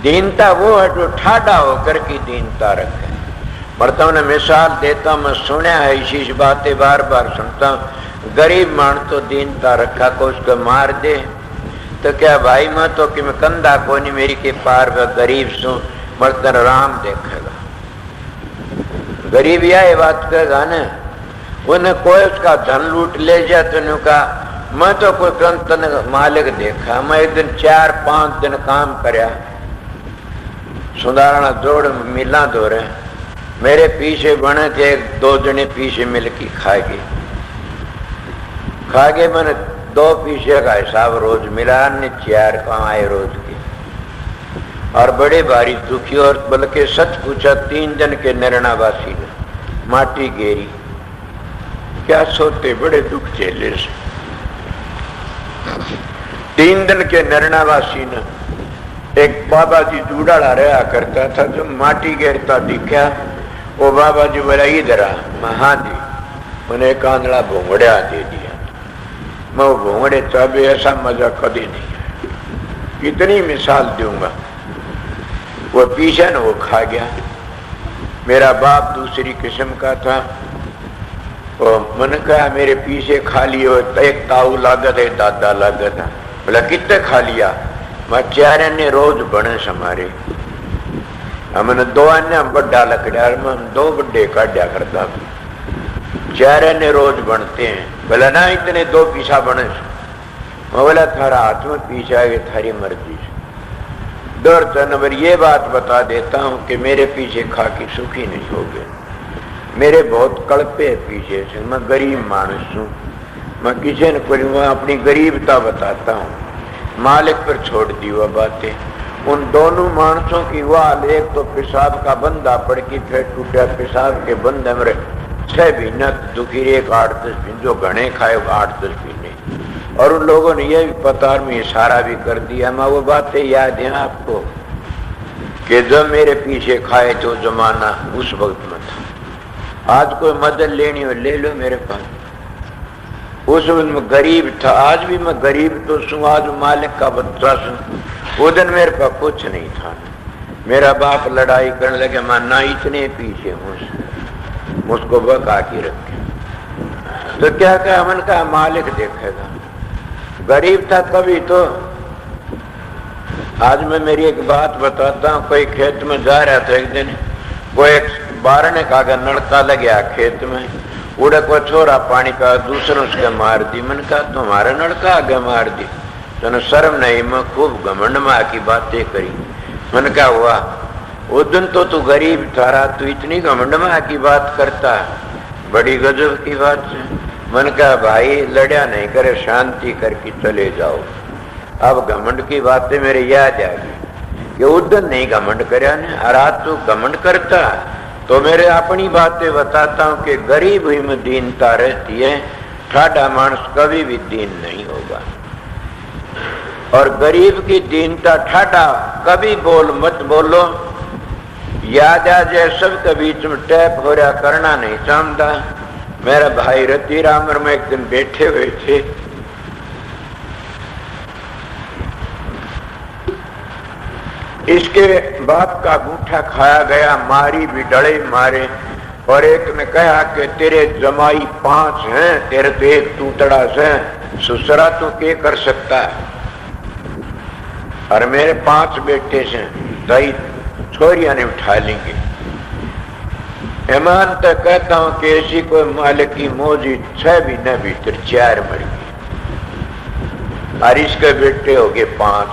दीनता वो है जो ठाडा होकर की दीनता रखे। बढ़ता मैं मिसाल देता, मैं सुना है इसी बातें बार बार सुनता हूँ। गरीब मान तो दीनता रखा को उसको मार दे तो क्या भाई, मैं तो कि मैं कंधा को नहीं, मेरी के पार में गरीब सू मर्तन राम देखेगा। गरीब यह बात कहेगा न, उन्हें कोई उसका धन लूट ले जाए तो उन्हें कहा मैं तो कोई कंतन मालिक देखा। मैं एक दिन 4-5 दिन काम करया, सुधारणा जोड़ मिला दो रहे, मेरे पीछे बने थे 2 जने पीछे मिलके खागे मैंने 2 पीछे का हिसाब रोज मिला ने 4 कमाए रोज की। और बड़े भारी दुखी, और बल्कि सच पूछा 3 दिन के निर्णावासी ने माटी घेरी, क्या सोते बड़े दुख झेले से। 3 दिन के निर्णावासी ने, एक बाबा जी जूड़ा रहा करता था जो माटी घेरता दिखा, वो बाबा जी बोला इधर आ। मैं हाँ जी। उन्हें कांदड़ा भोंगड़ा दे दिया। मैं वो भोंगड़े तब ऐसा मजा कभी नहीं है, कितनी मिसाल दूंगा। वो पीछे न वो खा गया। मेरा बाप दूसरी किस्म का था, वो मन कहा मेरे पीछे खा लियो, एक ताऊ लागत है दादा लागत है। बोला कितने खा लिया? मैं 4 ने रोज बने हमारे, हमने 2 अन्य बड्डा लकड़ा, मैं 2 बड्डे काटा करता, 4 ने रोज बनते हैं। बोला ना इतने 2 पीछा बने। मैं बोला थारा हाथ में पीछा है, थारी मर्जी से। दौर नंबर ये बात बता देता हूँ कि मेरे पीछे खा के सुखी नहीं हो गए। मेरे बहुत कड़पे है पीछे से, मैं गरीब मानुस हूँ। मैं किसी ने कोई अपनी गरीबता बताता हूँ, मालिक पर छोड़ दी वह बातें। उन दोनों मानसों की वाल, एक तो पेशाब का बंदा पड़ के फिर टूटा, पेशाब के बंदे मेरे 6 महीना दुखी, एक 8-10 दिन, जो घने खाए 8-10 महीने। और उन लोगों ने यह भी पता में इशारा भी कर दिया। मैं वो बातें याद है आपको कि जब मेरे पीछे खाए तो जमाना उस वक्त में था। आज कोई मदद लेनी हो ले लो मेरे पास। उस वक्त मैं गरीब था, आज भी मैं गरीब तो सू, आज मालिक का बच्चा सू। वो दिन मेरे पास कुछ नहीं था। मेरा बाप लड़ाई करने लगे, मैं ना इतने पीछे हूँ, उसको बका के रखे। तो क्या कहा? मन का मालिक देखेगा। गरीब था कभी तो। आज मैं मेरी एक बात बताता हूँ। कोई खेत में जा रहा था एक दिन, वो एक बारने का नलका लग गया खेत में, उड़े को छोरा पानी का, दूसरों उसके मार दी। मैंने कहा तुम्हारा नलका आगे मार दी, तो शर्म नहीं? मैं खूब घमंड में की बातें करी। मैंने कहा हुआ उस दिन तो तू गरीब था, तू इतनी घमंड में की बात करता, बड़ी गजब की बात है। मैंने कहा भाई लड़या नहीं करे, शांति करके चले जाओ। अब घमंड की बातें मेरे याद आ गई कि उस दिन नहीं घमंड करया ने, और आज तू घमंड करता। तो मेरे अपनी बातें बताता हूँ कि गरीब ही में दीनता रहती है, ठाडा मानस कभी भी दीन नहीं होगा। और गरीब की दीनता ठाडा कभी बोल मत बोलो, याद आ जाए सबके बीच में टैप हो रहा करना नहीं चाहता। मेरा भाई रति रामर में एक दिन बैठे हुए थे, इसके बाप का अंगूठा खाया गया, मारी भी डले मारे। और एक ने कहा कि तेरे जमाई 5 हैं, तेरे तो एक टूटड़ा से, ससुरा तो क्या कर सकता है, और मेरे 5 बेटे से, दई छोरिया ने उठा लेंगे। ईमान तो कहता हूं कि ऐसी कोई मालिक की मौजी 6 महीने भीतर 4 मर गई, और इसके बेटे हो गए 5।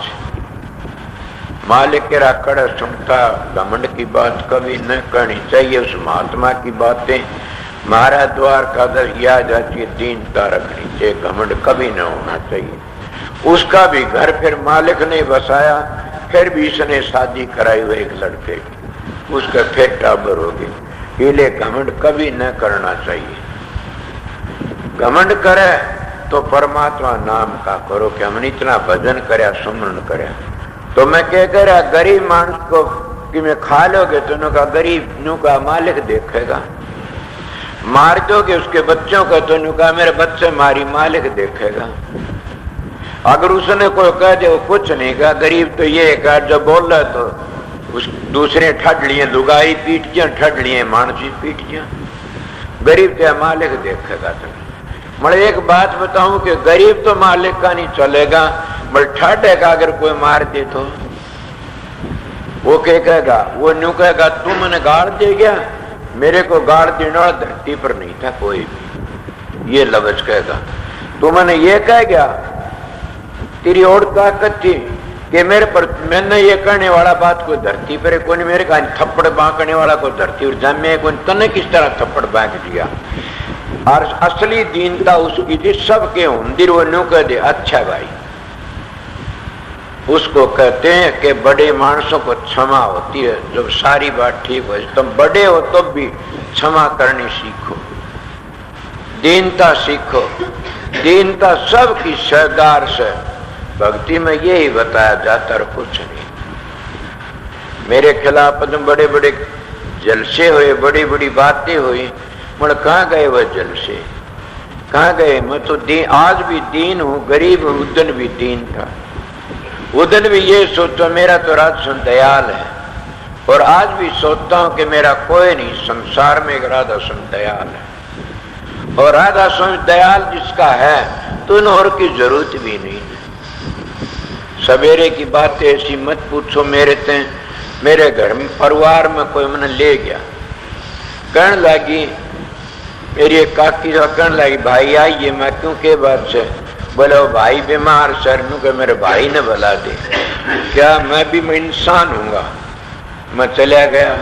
मालिक के राकड़ सुनता, घमंड की बात कभी न करनी चाहिए। उस महात्मा की बातें महाराज द्वार का दर याद आती है, दीनता रखनी चाहिए, घमंड कभी न होना चाहिए। उसका भी घर फिर मालिक ने बसाया, फिर भी इसने शादी कराई हुई एक लड़के की, उसके फिर टाबर हो गए। इले घमंड कभी न करना चाहिए। घमंड करे तो परमात्मा नाम का करो कि हमने इतना भजन करया, सुमरन करया। तो मैं क्या कह रहा, गरीब मानुष को कि मैं खा लोगे तो उनका गरीब नु का मालिक देखेगा, मार दोगे उसके बच्चों को तो उनका मेरे बच्चे मारी मालिक देखेगा। अगर उसने कोई कह दे वो कुछ नहीं कहा, गरीब तो ये कहा जब बोल रहा तो उस दूसरे ठड लिए, लुगाई पीट जा, ठड लिए मानसी पीट जा, गरीब क्या मालिक देखेगा। तो मैं एक बात बताऊं कि गरीब तो मालिक का नहीं चलेगा, बल ठाडे का अगर कोई मार दे तो वो क्या कहेगा, वो न्यू कहेगा तू मैंने गाड़ दे गया, मेरे को गाड़ देने वाला धरती पर नहीं था कोई भी, ये लफ्ज कहेगा। तू मैंने ये कह गया, तेरी और ताकत थी कि मेरे पर मैंने ये करने वाला बात कोई धरती पर कोई नहीं, मेरे का थप्पड़ बांकने वाला कोई धरती पर जमे कोई, तने किस तरह थप्पड़ बांक दिया। और असली दीनता उसकी थी, सबके मंदिर वो न्यू कह दे अच्छा भाई। उसको कहते हैं कि बड़े मानसों को क्षमा होती है जब सारी बात ठीक हो। तुम बड़े हो तो भी क्षमा करनी सीखो, दीनता सीखो। दीनता सबकी सरदार से भक्ति में यही बताया जाता है, कुछ नहीं। मेरे खिलाफ तुम बड़े बड़े जलसे हुए, बड़ी बड़ी बातें हुई, मैं कहाँ गए वह जलसे, कहाँ गए? मैं तो आज भी दीन हूँ, गरीब हूँ, उदन भी दीन था। उदन भी ये सोचो मेरा तो राधा स्वामी दयाल है, और आज भी सोचता हूं कि मेरा कोई नहीं संसार में, एक राधा स्वामी दयाल है। और राधा स्वामी दयाल जिसका है तो इन और की जरूरत भी नहीं है। सवेरे की बातें ऐसी मत पूछो, मेरे घर में परिवार में कोई मैंने ले गया, कहने लगी मेरी एक काकी कहने लगी भाई आइए। मैं क्यों के बात से? बोले वो भाई बीमार सर नु के मेरे भाई ने बुला दे। क्या मैं इंसान हूँगा? मैं चला गया,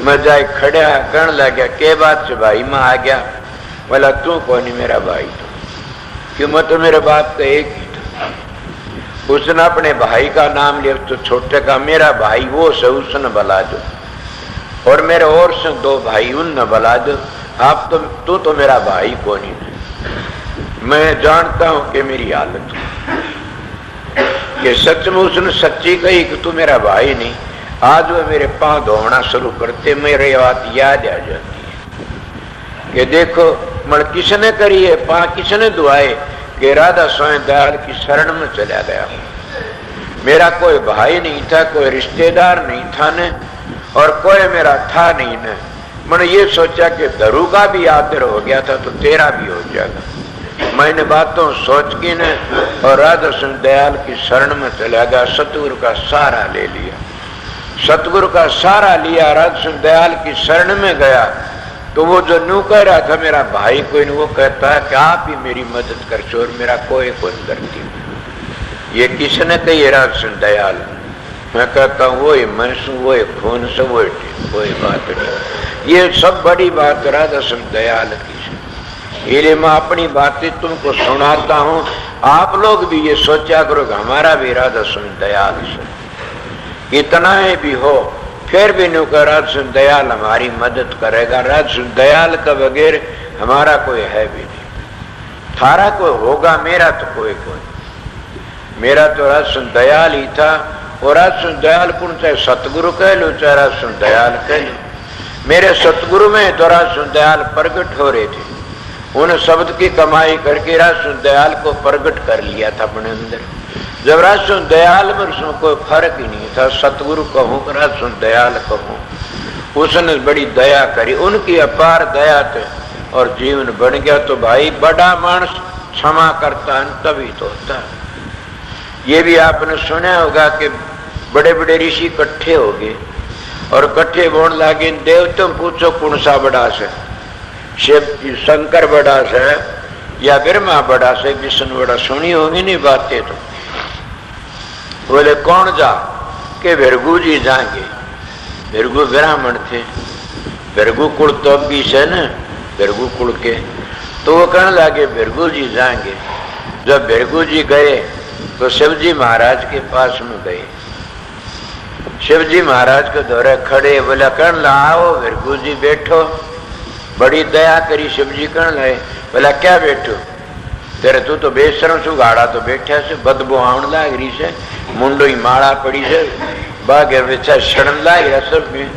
मैं जाए खड़ा, कहने लगा के बात से भाई मैं आ गया। बोला तू कौन है? मेरा भाई तो क्यों? मैं तो मेरे बाप का एक ही था। उसने अपने भाई का नाम लिया, तो छोटे का मेरा भाई वो से उसने बुला दो, और मेरे और से 2 भाई उनने बुला दो। आप तो तू तो मेरा भाई कौन ही। मैं जानता हूं कि मेरी हालत कि सच में उसने सच्ची कही कि तू मेरा भाई नहीं। आज वह मेरे पांव धोना शुरू करते, मेरी बात याद आ जाती है कि देखो मर किसने करी है, पांव किसने धुआए, कि राधा स्वामी दयाल की शरण में चला गया। मेरा कोई भाई नहीं था, कोई रिश्तेदार नहीं था न, और कोई मेरा था नहीं न। मैंने ये सोचा कि धरू का भी आदर हो गया था तो तेरा भी हो जाएगा। मैंने बातों सोच की न और राधा स्वामी दयाल की शरण में चला गया। सतगुरु का सहारा ले लिया, सतगुरु का सहारा लिया, राधा स्वामी दयाल की शरण में गया। तो वो जो नू कह रहा था मेरा भाई कोई नहीं, वो कहता है कि आप ही मेरी मदद कर सो, और मेरा कोई करती नहीं। ये किसने कही? राधा स्वामी दयाल। मैं कहता हूँ वही मैं सू, वही खून से, वही कोई बात नहीं। ये सब बड़ी बात राधा स्वामी दयाल की। ये मैं अपनी बातें तुमको सुनाता हूँ, आप लोग भी ये सोचा करो कि हमारा भी राधा स्वामी दयाल से इतना ही भी हो, फिर भी नु का राधा स्वामी दयाल हमारी मदद करेगा। राधा स्वामी दयाल का बगैर हमारा कोई है भी नहीं। थारा कोई होगा, मेरा तो कोई मेरा तो राधा स्वामी दयाल ही था। और राधा स्वामी दयाल कौन, चाहे सतगुरु कह लो चाहे राधा स्वामी दयाल कह लो। मेरे सतगुरु में तो राधा स्वामी दयाल प्रकट हो रहे थे, उन शब्द की कमाई करके राधा स्वामी दयाल को प्रकट कर लिया था अपने अंदर। जब राजसु दयाल में कोई फर्क ही नहीं था। सतगुरु कहूं राजसु दयाल कहूं, उसने बड़ी दया करी, उनकी अपार दया थे और जीवन बन गया। तो भाई बड़ा मानस क्षमा करता है तभी तो होता है। ये भी आपने सुना होगा कि बड़े बड़े ऋषि इकट्ठे हो गए और इकट्ठे बोल लागे, देवतों पूछो कौन सा बड़ा से, शिव शंकर बड़ा से या ब्रह्मा बड़ा से, विष्णु बड़ा। सुनी होगी नहीं बातें तो। बोले कौन जा के भृगु जी जाएंगे। भृगु ब्राह्मण थे, भृगु कुल तो भी से न, भृगु कुल के। तो वो कहने लगे भृगु जी जाएंगे। जब भृगु जी गए तो शिवजी महाराज के पास में गए। शिवजी महाराज के दौरे खड़े, बोला कहने ला आओ भृगु जी बैठो। बड़ी दया करी शिवजी कहने लगे, बोला क्या बैठो तेरे, तू तो बेशरम सु गाड़ा तो बैठा से, बदबू आवन लाग रही से, मुंडो ही माड़ा पड़ी से, बागे बेचा शरण लाग रहा सब में,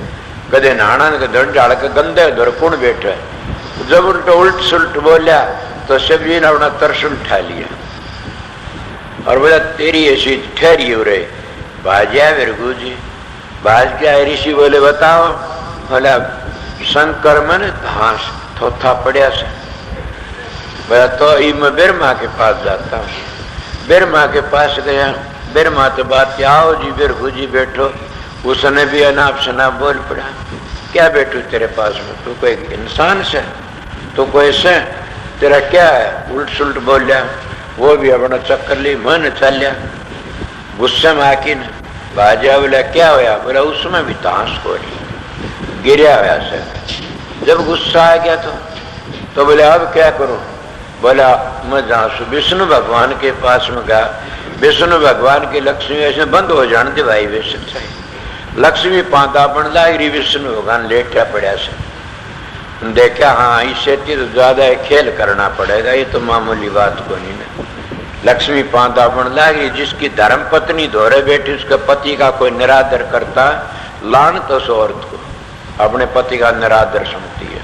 कदे नाना के धन झाड़ के गंदे धर कौन बैठा है। जब उल्टो उल्ट सुल्ट बोलिया तो शिवजी ने अपना तरसुल उठा लिया और बोला तेरी ऐसी ठहरी हो रही। भाजिया भृगु जी, भाज क्या ऋषि बोले बताओ। बोला शंकर मन घास थोथा पड़िया से। बोला तो मैं ब्रह्मा के पास जाता हूँ। ब्रह्मा के पास गया, ब्रह्मा तो बात क्या, आओ जी भृगु जी बैठो। उसने भी अनाप शनाप बोल पड़ा, क्या बैठू तेरे पास में, तू कोई इंसान से, तू कोई से, तेरा क्या है। उल्ट सुल्ट बोल लिया, वो भी अपना चक्कर ली, मन चल लिया। गुस्से में आकी न बाजा। बोला क्या होया। बोला उसमें भी तांस को नहीं गिरा हुआ से। जब गुस्सा आ गया तो बोले अब क्या करूं। बोला मैं जहाँ विष्णु भगवान के पास में गया। विष्णु भगवान की लक्ष्मी ऐसे बंद हो जाने थे भाई वे सच्चाई। लक्ष्मी पाता बन लाग रही, विष्णु भगवान लेटा पड़ा से। देखा हाँ इससे तो ज्यादा खेल करना पड़ेगा, ये तो मामूली बात को नहीं ना। लक्ष्मी पांदा बन लागी, जिसकी धर्म पत्नी धोरे बैठी उसके पति का कोई निरादर करता, लान तो उस औरत को अपने पति का निरादर सुनती है।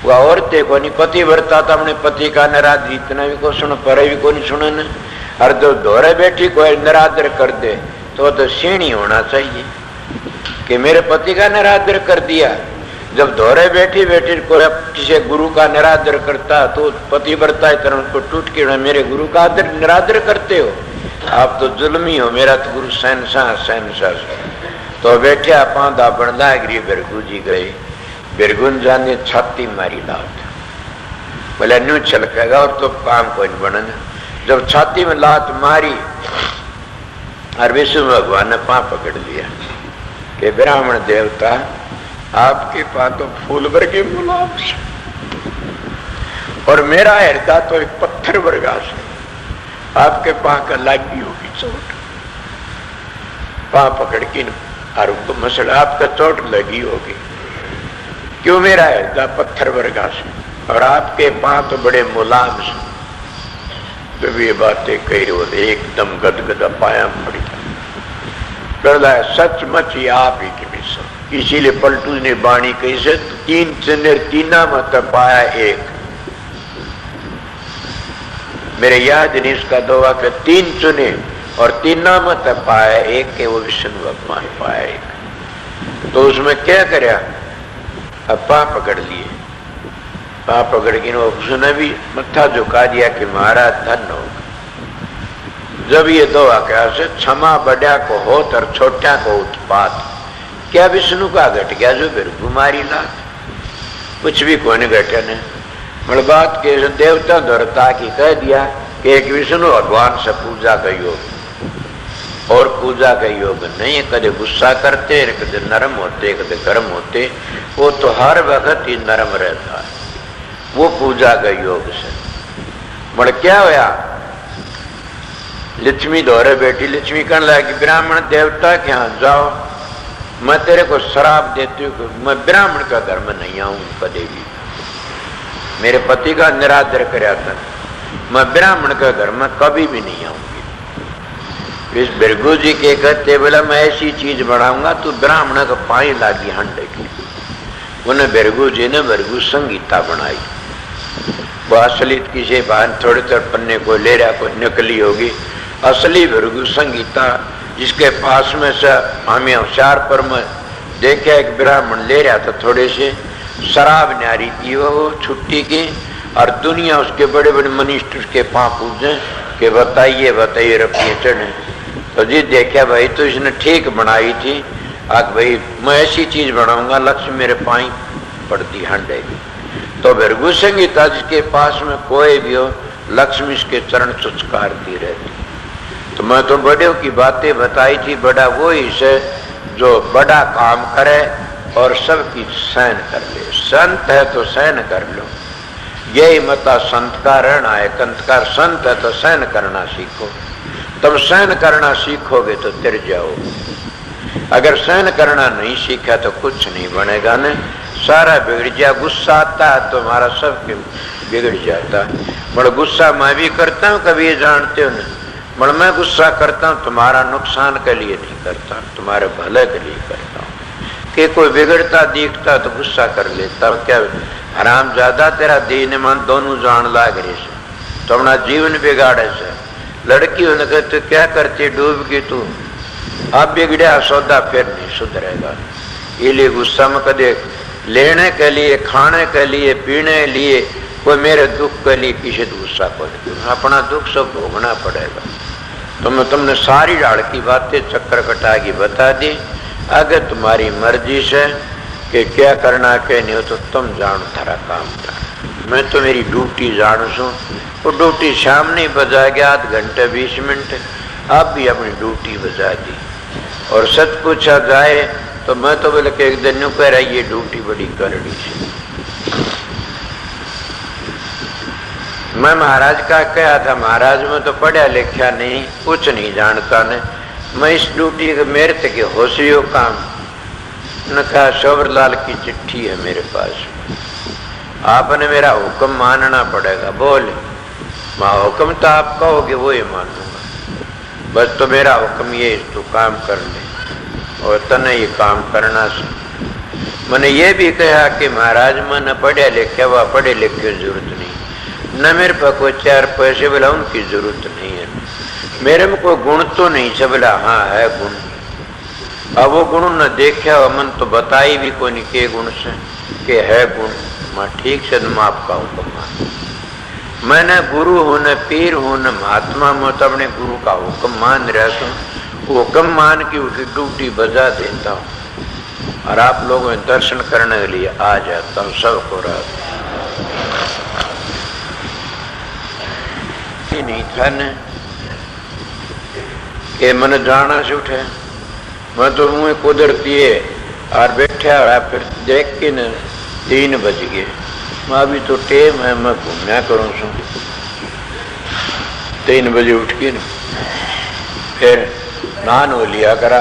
वह औरतें को नहीं, पति भरता था अपने पति का निरादर इतना भी को सुन, पर भी को नहीं सुने न। और जो धोरे बैठी कोई निरादर कर दे तो सीणी होना चाहिए कि मेरे पति का निरादर कर दिया। जब धोरे बैठी बैठी कोई किसी गुरु का निरादर करता तो पति भरता है तरह को टूट के मेरे गुरु का आदर निरादर करते हो, आप तो जुल्मी हो, मेरा तो गुरु सहनशाह। तो बैठा पांदा बन लाग भृगु जी गए। भृगुन जाने छाती मारी लात, बोले न्यू छलकेगा और तो काम कोई नहीं बनना। जब छाती में लात मारी और विष्णु भगवान ने पांव पकड़ लिया कि ब्राह्मण देवता आपके पास तो फूल वर्गे गुलाब से और मेरा हृदय तो एक पत्थर वर्गा से, आपके पांव का लागी होगी चोट। पांव पकड़ के और मसला आपका चोट लगी होगी, क्यों मेरा हृदय पत्थर वर्गा से और आपके पांव तो बड़े मुलायम से। जब ये बातें कही रहे एकदम गदगद पाया पड़ी, सचमुच ही आप ही की मिसल। इसीलिए पलटू ने बाणी कही से तीन चुने तीना मत पाया एक। मेरे याद नहीं इसका दोवा के तीन चुने और तीना मत पाया एक के, वो विष्णु भगवान पाया एक। तो उसमें क्या करे, अब पांव पकड़ लिए, पांव पकड़ के उसने भी मत्था झुका दिया कि महाराज धन होगा। जब ये दो आख्या से क्षमा बड़ा को हो और छोटा को उत्पात, क्या विष्णु का घट गया जो भृगु मारी लात, कुछ भी कोई नहीं घटे ने। मतलब बात के देवता धरता की कह दिया कि एक विष्णु भगवान से पूजा का योग और पूजा का योग नहीं। कदे गुस्सा करते, कदे नरम होते, कदे गर्म होते, वो तो हर वक्त ही नरम रहता है, वो पूजा का योग से। मर क्या होया, लक्ष्मी दौरे बैठी, लक्ष्मी कहने लगी ब्राह्मण देवता के यहाँ जाओ, मैं तेरे को शराब देती हूँ, मैं ब्राह्मण का घर में नहीं आऊं कदे भी, मेरे पति का निरादर कराया था, मैं ब्राह्मण का घर में कभी भी नहीं आऊंगी। इस भृगु जी के कहते बोला मैं ऐसी चीज बनाऊंगा तू ब्राह्मण का पाई लागी हंडे की। उन्हें भृगु जी ने भृगु संगीता बनाई, वो असलित किसी बहन थोड़े थोड़े पन्ने को ले रहा, कोई निकली होगी असली भृगु संगीता, जिसके पास में से हमें होशियार पर में देखा एक ब्राह्मण ले रहा था थोड़े से शराब न्यारी पी वो छुट्टी की, और दुनिया उसके बड़े बड़े मनिस्टर के पांव पूजे कि बताइए बताइए रुपये चढ़े। तो जी देखा भाई तो इसने ठीक बनाई थी, आज भाई मैं ऐसी चीज बनाऊंगा लक्ष्य मेरे पाई पड़ती हंडेगी। तो भृगु संगीता जिसके पास में कोई भी हो लक्ष्मी इसके चरण सुचकारती रहती। तो मैं तो बड़ों की बातें बताई थी, बड़ा वो ही से जो बड़ा काम करे और सबकी सहन कर ले। संत है तो सहन कर लो, यही मता संत का रहना है कंतकार। संत है तो सहन करना सीखो, तब सहन करना सीखोगे तो तिर जाओ। अगर सहन करना नहीं सीखा तो कुछ नहीं बनेगा न, सारा बिगड़ जाए। गुस्सा आता है तो हमारा सब बिगड़ जाता है। बड़ा गुस्सा मैं भी करता हूँ, कभी ये जानते हो ना, बड़ा मैं गुस्सा करता हूँ तुम्हारा नुकसान के लिए नहीं करता, तुम्हारे भले के लिए करता हूँ। कि कोई बिगड़ता दिखता तो गुस्सा कर लेता, क्या हराम ज्यादा तेरा दीन मन दोनों जान लाग रहे से, तो अपना जीवन बिगाड़े से। लड़की होने के तो क्या करती डूब गई तू, अब बिगड़िया सौदा फिर नहीं सुधरेगा। इसलिए गुस्सा में कदे लेने के लिए, खाने के लिए, पीने के लिए, कोई मेरे दुख के लिए किसी गुस्सा कर, अपना दुख सब भोगना पड़ेगा। तो मैं तुमने सारी डाल की बातें चक्कर कटा की बता दी। अगर तुम्हारी मर्जी से कि क्या करना क्या नहीं हो तो तुम जानो, थारा काम जानो। मैं तो मेरी ड्यूटी जानू सू, वो ड्यूटी शाम नहीं बजा गया, आध घंटे 20 मिनट, आप भी अपनी ड्यूटी बजा दी। और सच पूछा जाए तो मैं तो बोले कि एक दिन यूँ कह रहा ये ड्यूटी बड़ी करड़ी से। मैं महाराज का कहा था, महाराज में तो पढ़ा लिखा नहीं, कुछ नहीं जानता ने, मैं इस ड्यूटी के मेरे तक होशियो काम न। कहा शोभरलाल की चिट्ठी है मेरे पास, आपने मेरा हुक्म मानना पड़ेगा। बोले माँ हुक्म तो आप कहोगे वो ही मानूंगा, बस तो मेरा हुक्म ये तू काम कर ले और तने ये काम करना से। मैंने ये भी कहा कि महाराज मैं न पढ़े लिखे व पढ़े लिखे की जरूरत नहीं, न मेरे पास कोई 4 पैसे बोला उनकी जरूरत नहीं है, मेरे में कोई गुण तो नहीं से बोला हाँ है गुण। अब वो गुण न देखा और मन तो बताई भी कोई नहीं के गुण से के है गुण। मैं ठीक से मैं आपका हुक्म मान, मैंने गुरु हूं न पीर हूं न महात्मा, मैं तो अपने गुरु का हुक्म मान रहा हूँ, हुक्म मान की उसकी ड्यूटी बजा देता हूँ और आप लोगों में दर्शन करने के लिए आ जाता हूँ। सबको रात नहीं था न कि मन जाना से उठे, मैं तो मुँह कुदरती है और बैठा रहा, फिर देख के न 3 बज गए। मैं अभी तो टेम है, मैं घूमना करूँ सू। 3 बजे उठ के न फिर स्नान हो लिया करा,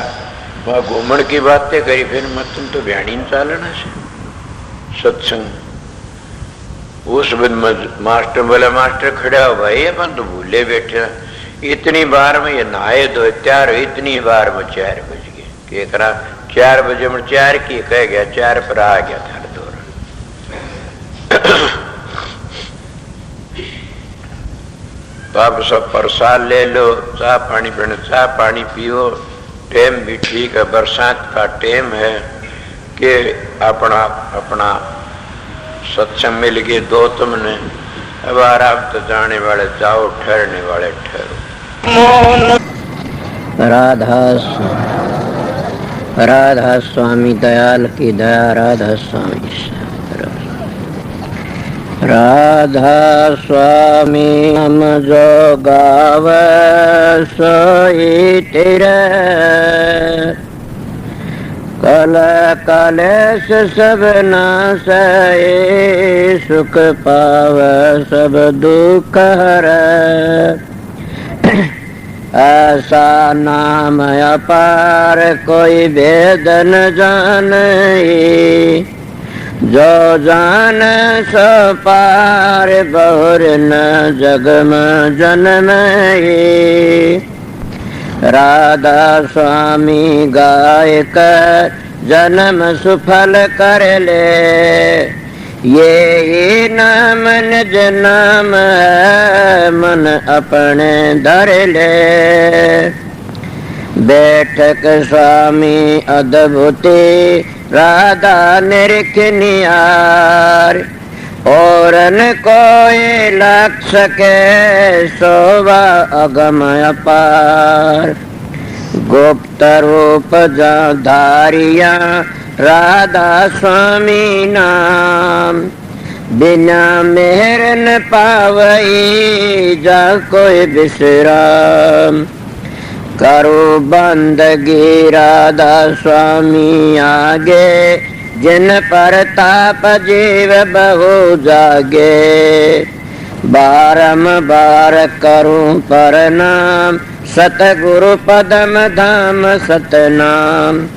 मैं घूमन की बातें करी, फिर मैं तुम तो बयानी न चालना से सत्संग। उस दिन मास्टर बोला मास्टर खड़ा हो भाई, अपन तो भूले बैठे, इतनी बार में ये नहाए दो तैयार हो, इतनी बार में 4 बज गए। के करा 4 बजे में 4 की कह गया, 4 पर आ गया था दौर। तो आप सब प्रसाद ले लो, चाह पानी पीने चाह पानी पियो, टेम भी ठीक है, बरसात का टेम है कि अपना अपना सत्संग मिल गए दो तुमने। अब आराम तो जाने वाले जाओ, ठहरने वाले ठहरो। राधा स्वामी दयाल की दया, राधा स्वामी राधा स्वामी हम जो गावे सोई तेरे, कल कलेश सब नासै, सुख पाव सब दुख हरै। ऐसा नाम अपार कोई भेद न जाने, जो जान सो पार बहुर न जग में जन्मे। राधा स्वामी गाय कर जन्म सुफल कर ले, ये ही नाम निज नाम है, मन अपने धर ले। बैठक स्वामी अद्भुति राधा निरख निहार। और न कोई लख सके शोभा अगम अपार। गुप्त रूप जा धारिया राधा स्वामी नाम। बिना मेहर न पावई जा कोई विश्राम। करो बंदगी राधा स्वामी आगे, जिन पर ताप जीव बहु जागे। बारंबार करूं प्रणाम, सतगुरु पदम धाम सतनाम।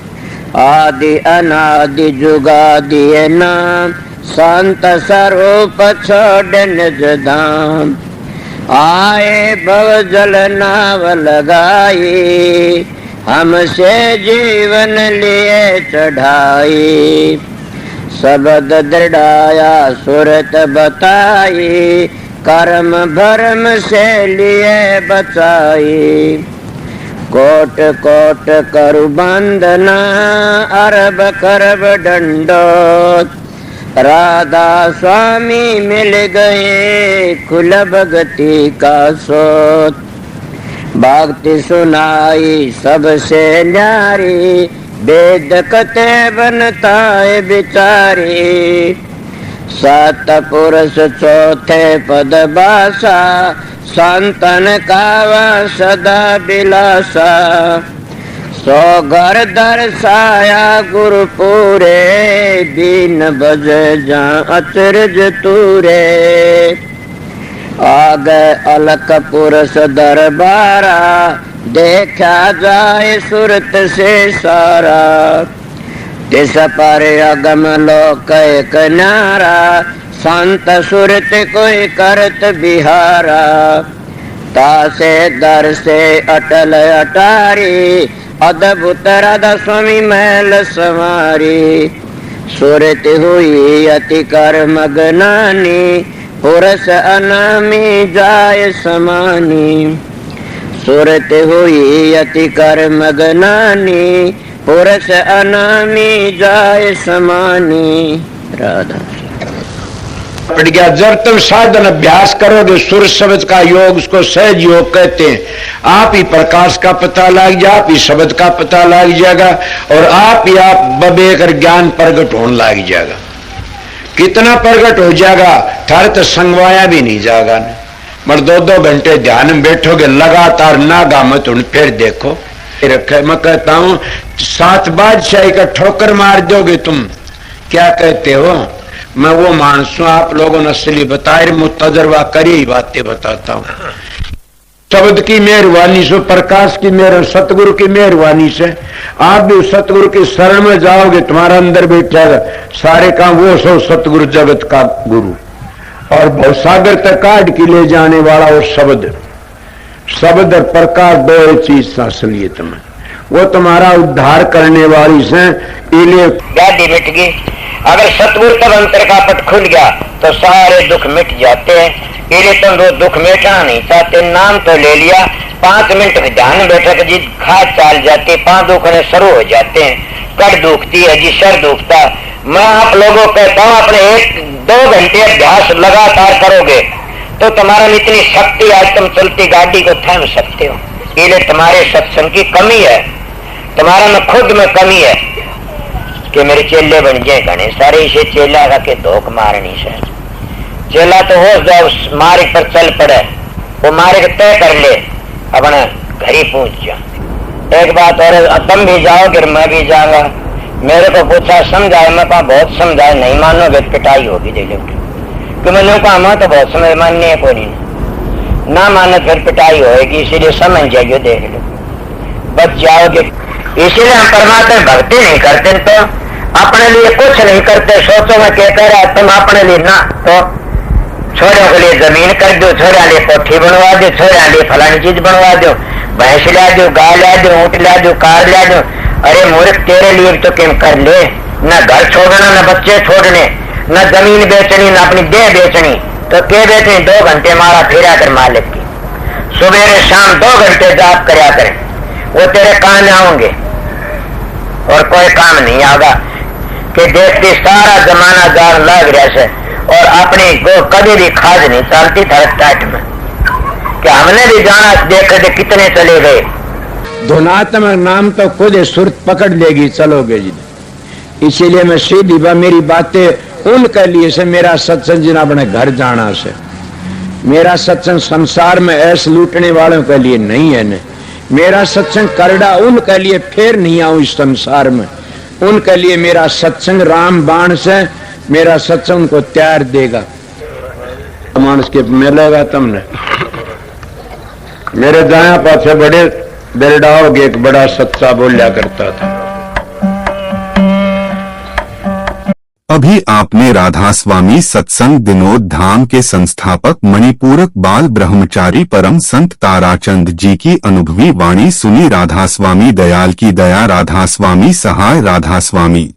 आदि अनादि जुगादि नाम, संत स्वरूप छोड़ निज धाम। आए भव जल नाव लगाई, हमसे जीवन लिए चढ़ाई। शब्द दृढ़ाया सुरत बताई, कर्म भरम से लिए बचाई। कोट कोट करु बंदना, अरब करब दंडोत। राधा स्वामी मिल गए कुल भगति का सोत। भक्ति सुनाई सबसे न्यारी, वेद कते बनता है बिचारी। सात पुरुष चौथे पद बासा, संतन कावा सदा बिलासा। सो घर दर्शाया गुरु पूरे, दीन बज जा अचरज तूरे। आगे अलक पुरुष दरबारा, देखा जाए सुरत से सारा। तिस पर अगम लोक एक न्यारा, संत सुरत कोई करत बिहारा। तासे दर से अटल अटारी, अद्भुत राधा स्वामी महल संवारी। सुरत हुई अति कर मगनानी, पुरुष अनामी जाय समानी। सुरत हुई अति कर मगनानी, पुरुष अनामी जाय समानी। राधा पड़ गया। जब तुम साधन अभ्यास करोगे सुर शब्द का योग, उसको सहज योग कहते हैं। आप ही प्रकाश का पता लग जाए, आप ही शब्द का पता लग जाएगा, और आप ही आप बबेकर ज्ञान प्रकट होने लग जाएगा। कितना प्रकट हो जाएगा, थारे तो संगवाया भी नहीं जाएगा। मगर 2-2 घंटे ध्यान में बैठोगे लगातार, नागा मत उन फिर देखो रखे। मैं कहता हूं 7 बादशाही का ठोकर मार दोगे तुम। क्या कहते हो? मैं वो मानस हूं, आप लोगों ने असली बताए, मुझ तजर्बा करी ही बातें बताता हूं। शब्द की मेहरबानी से, प्रकाश की मेहर, सतगुरु की मेहरबानी से आप भी सतगुरु की शरण में जाओगे, तुम्हारा अंदर बैठेगा सारे काम वो सो सतगुरु जगत का गुरु, और भवसागर तक काट के ले जाने वाला वो शब्द। शब्द और प्रकाश दो चीज असलियत में, वो तुम्हारा उद्धार करने वाली से। इले गाड़ी मिट गई। अगर सतगुरु तब अंतर का पट खुल गया तो सारे दुख मिट जाते हैं। इले तुम वो दुख मिटाना नहीं चाहते, नाम तो ले लिया, 5 मिनट में ध्यान बैठक जी खाद चाल जाते, 5 दुखने शुरू हो जाते हैं। कड़ दुखती है जी, सर दुखता। मैं आप लोगों को कहता हूँ, अपने 1-2 घंटे अभ्यास लगातार करोगे तो तुम्हारा में इतनी शक्ति, आज तुम चलती गाड़ी को थाम सकते हो। इले तुम्हारे सत्संग की कमी है, तुम्हारा में खुद में कमी है कि मेरे चेले बन जाए घने सारे। इसे चेला का के धोख मारनी से चेला तो हो जाओ, मार्ग पर चल पड़े, वो मार्ग तय कर ले, अपना घर ही पहुंच जा। एक बात और, तुम भी जाओगे मैं भी जाऊंगा। मेरे को पूछा समझाए, मैं कहा बहुत समझाए, नहीं मानोगे पिटाई होगी दे लोगे। कि मैंने कहा मैं तो बहुत समझ माननी है, कोई नहीं ना मानो फिर पिटाई होगी, इसीलिए समझ जाइए, देख लो बच जाओगे। इसीलिए हम परमात्मा भक्ति नहीं करते तो अपने लिए कुछ नहीं करते। सोचो मैं क्या कह रहा, तुम अपने लिए ना तो छोरों के लिए जमीन कर दो, छोरा लिए कोठी बनवा दो, छोरा लिए फलानी चीज बनवा दो, भैंस ला दो, गाय ला दो, ऊँट ला दो, कार ला दो। अरे मूर्ख, तेरे लिए तो क्यों कर ले, न घर छोड़ना, न बच्चे छोड़ने, न जमीन बेचनी, न अपनी देह बेचनी। तो क्या बेचनी? 2 घंटे मारा फेरा कर मालिक की, सुबह शाम 2 घंटे जाप करया करें, वो तेरे काम आएंगे और कोई काम नहीं आगा। कि देखती सारा जमाना जान लग रहा है और अपनी को कभी भी खाज नहीं चलती था टाइट में, कि हमने भी जाना देख दे कितने चले गए। धुनात्मक नाम तो खुद सुरत पकड़ लेगी, चलोगे जी। इसीलिए मैं सीधी मेरी बातें उनके लिए से, मेरा सत्संग जिन अपने घर जाना से, मेरा सत्संग संसार में ऐसे लूटने वालों के लिए नहीं है न। मेरा सत्संग करड़ा उनके लिए फिर नहीं आऊं इस संसार में, उनके लिए मेरा सत्संग राम बाण से, मेरा सत्संग को त्यार देगा। मानस के मिलेगा तुमने मेरे दाया पासे बड़े बेरडाओगे, एक बड़ा सच्चा बोलिया करता था। अभी आपने राधा स्वामी सत्संग विनोद धाम के संस्थापक मणिपूरक बाल ब्रह्मचारी परम संत ताराचंद जी की अनुभवी वाणी सुनी। राधा स्वामी दयाल की दया, राधा स्वामी सहाय, राधा स्वामी।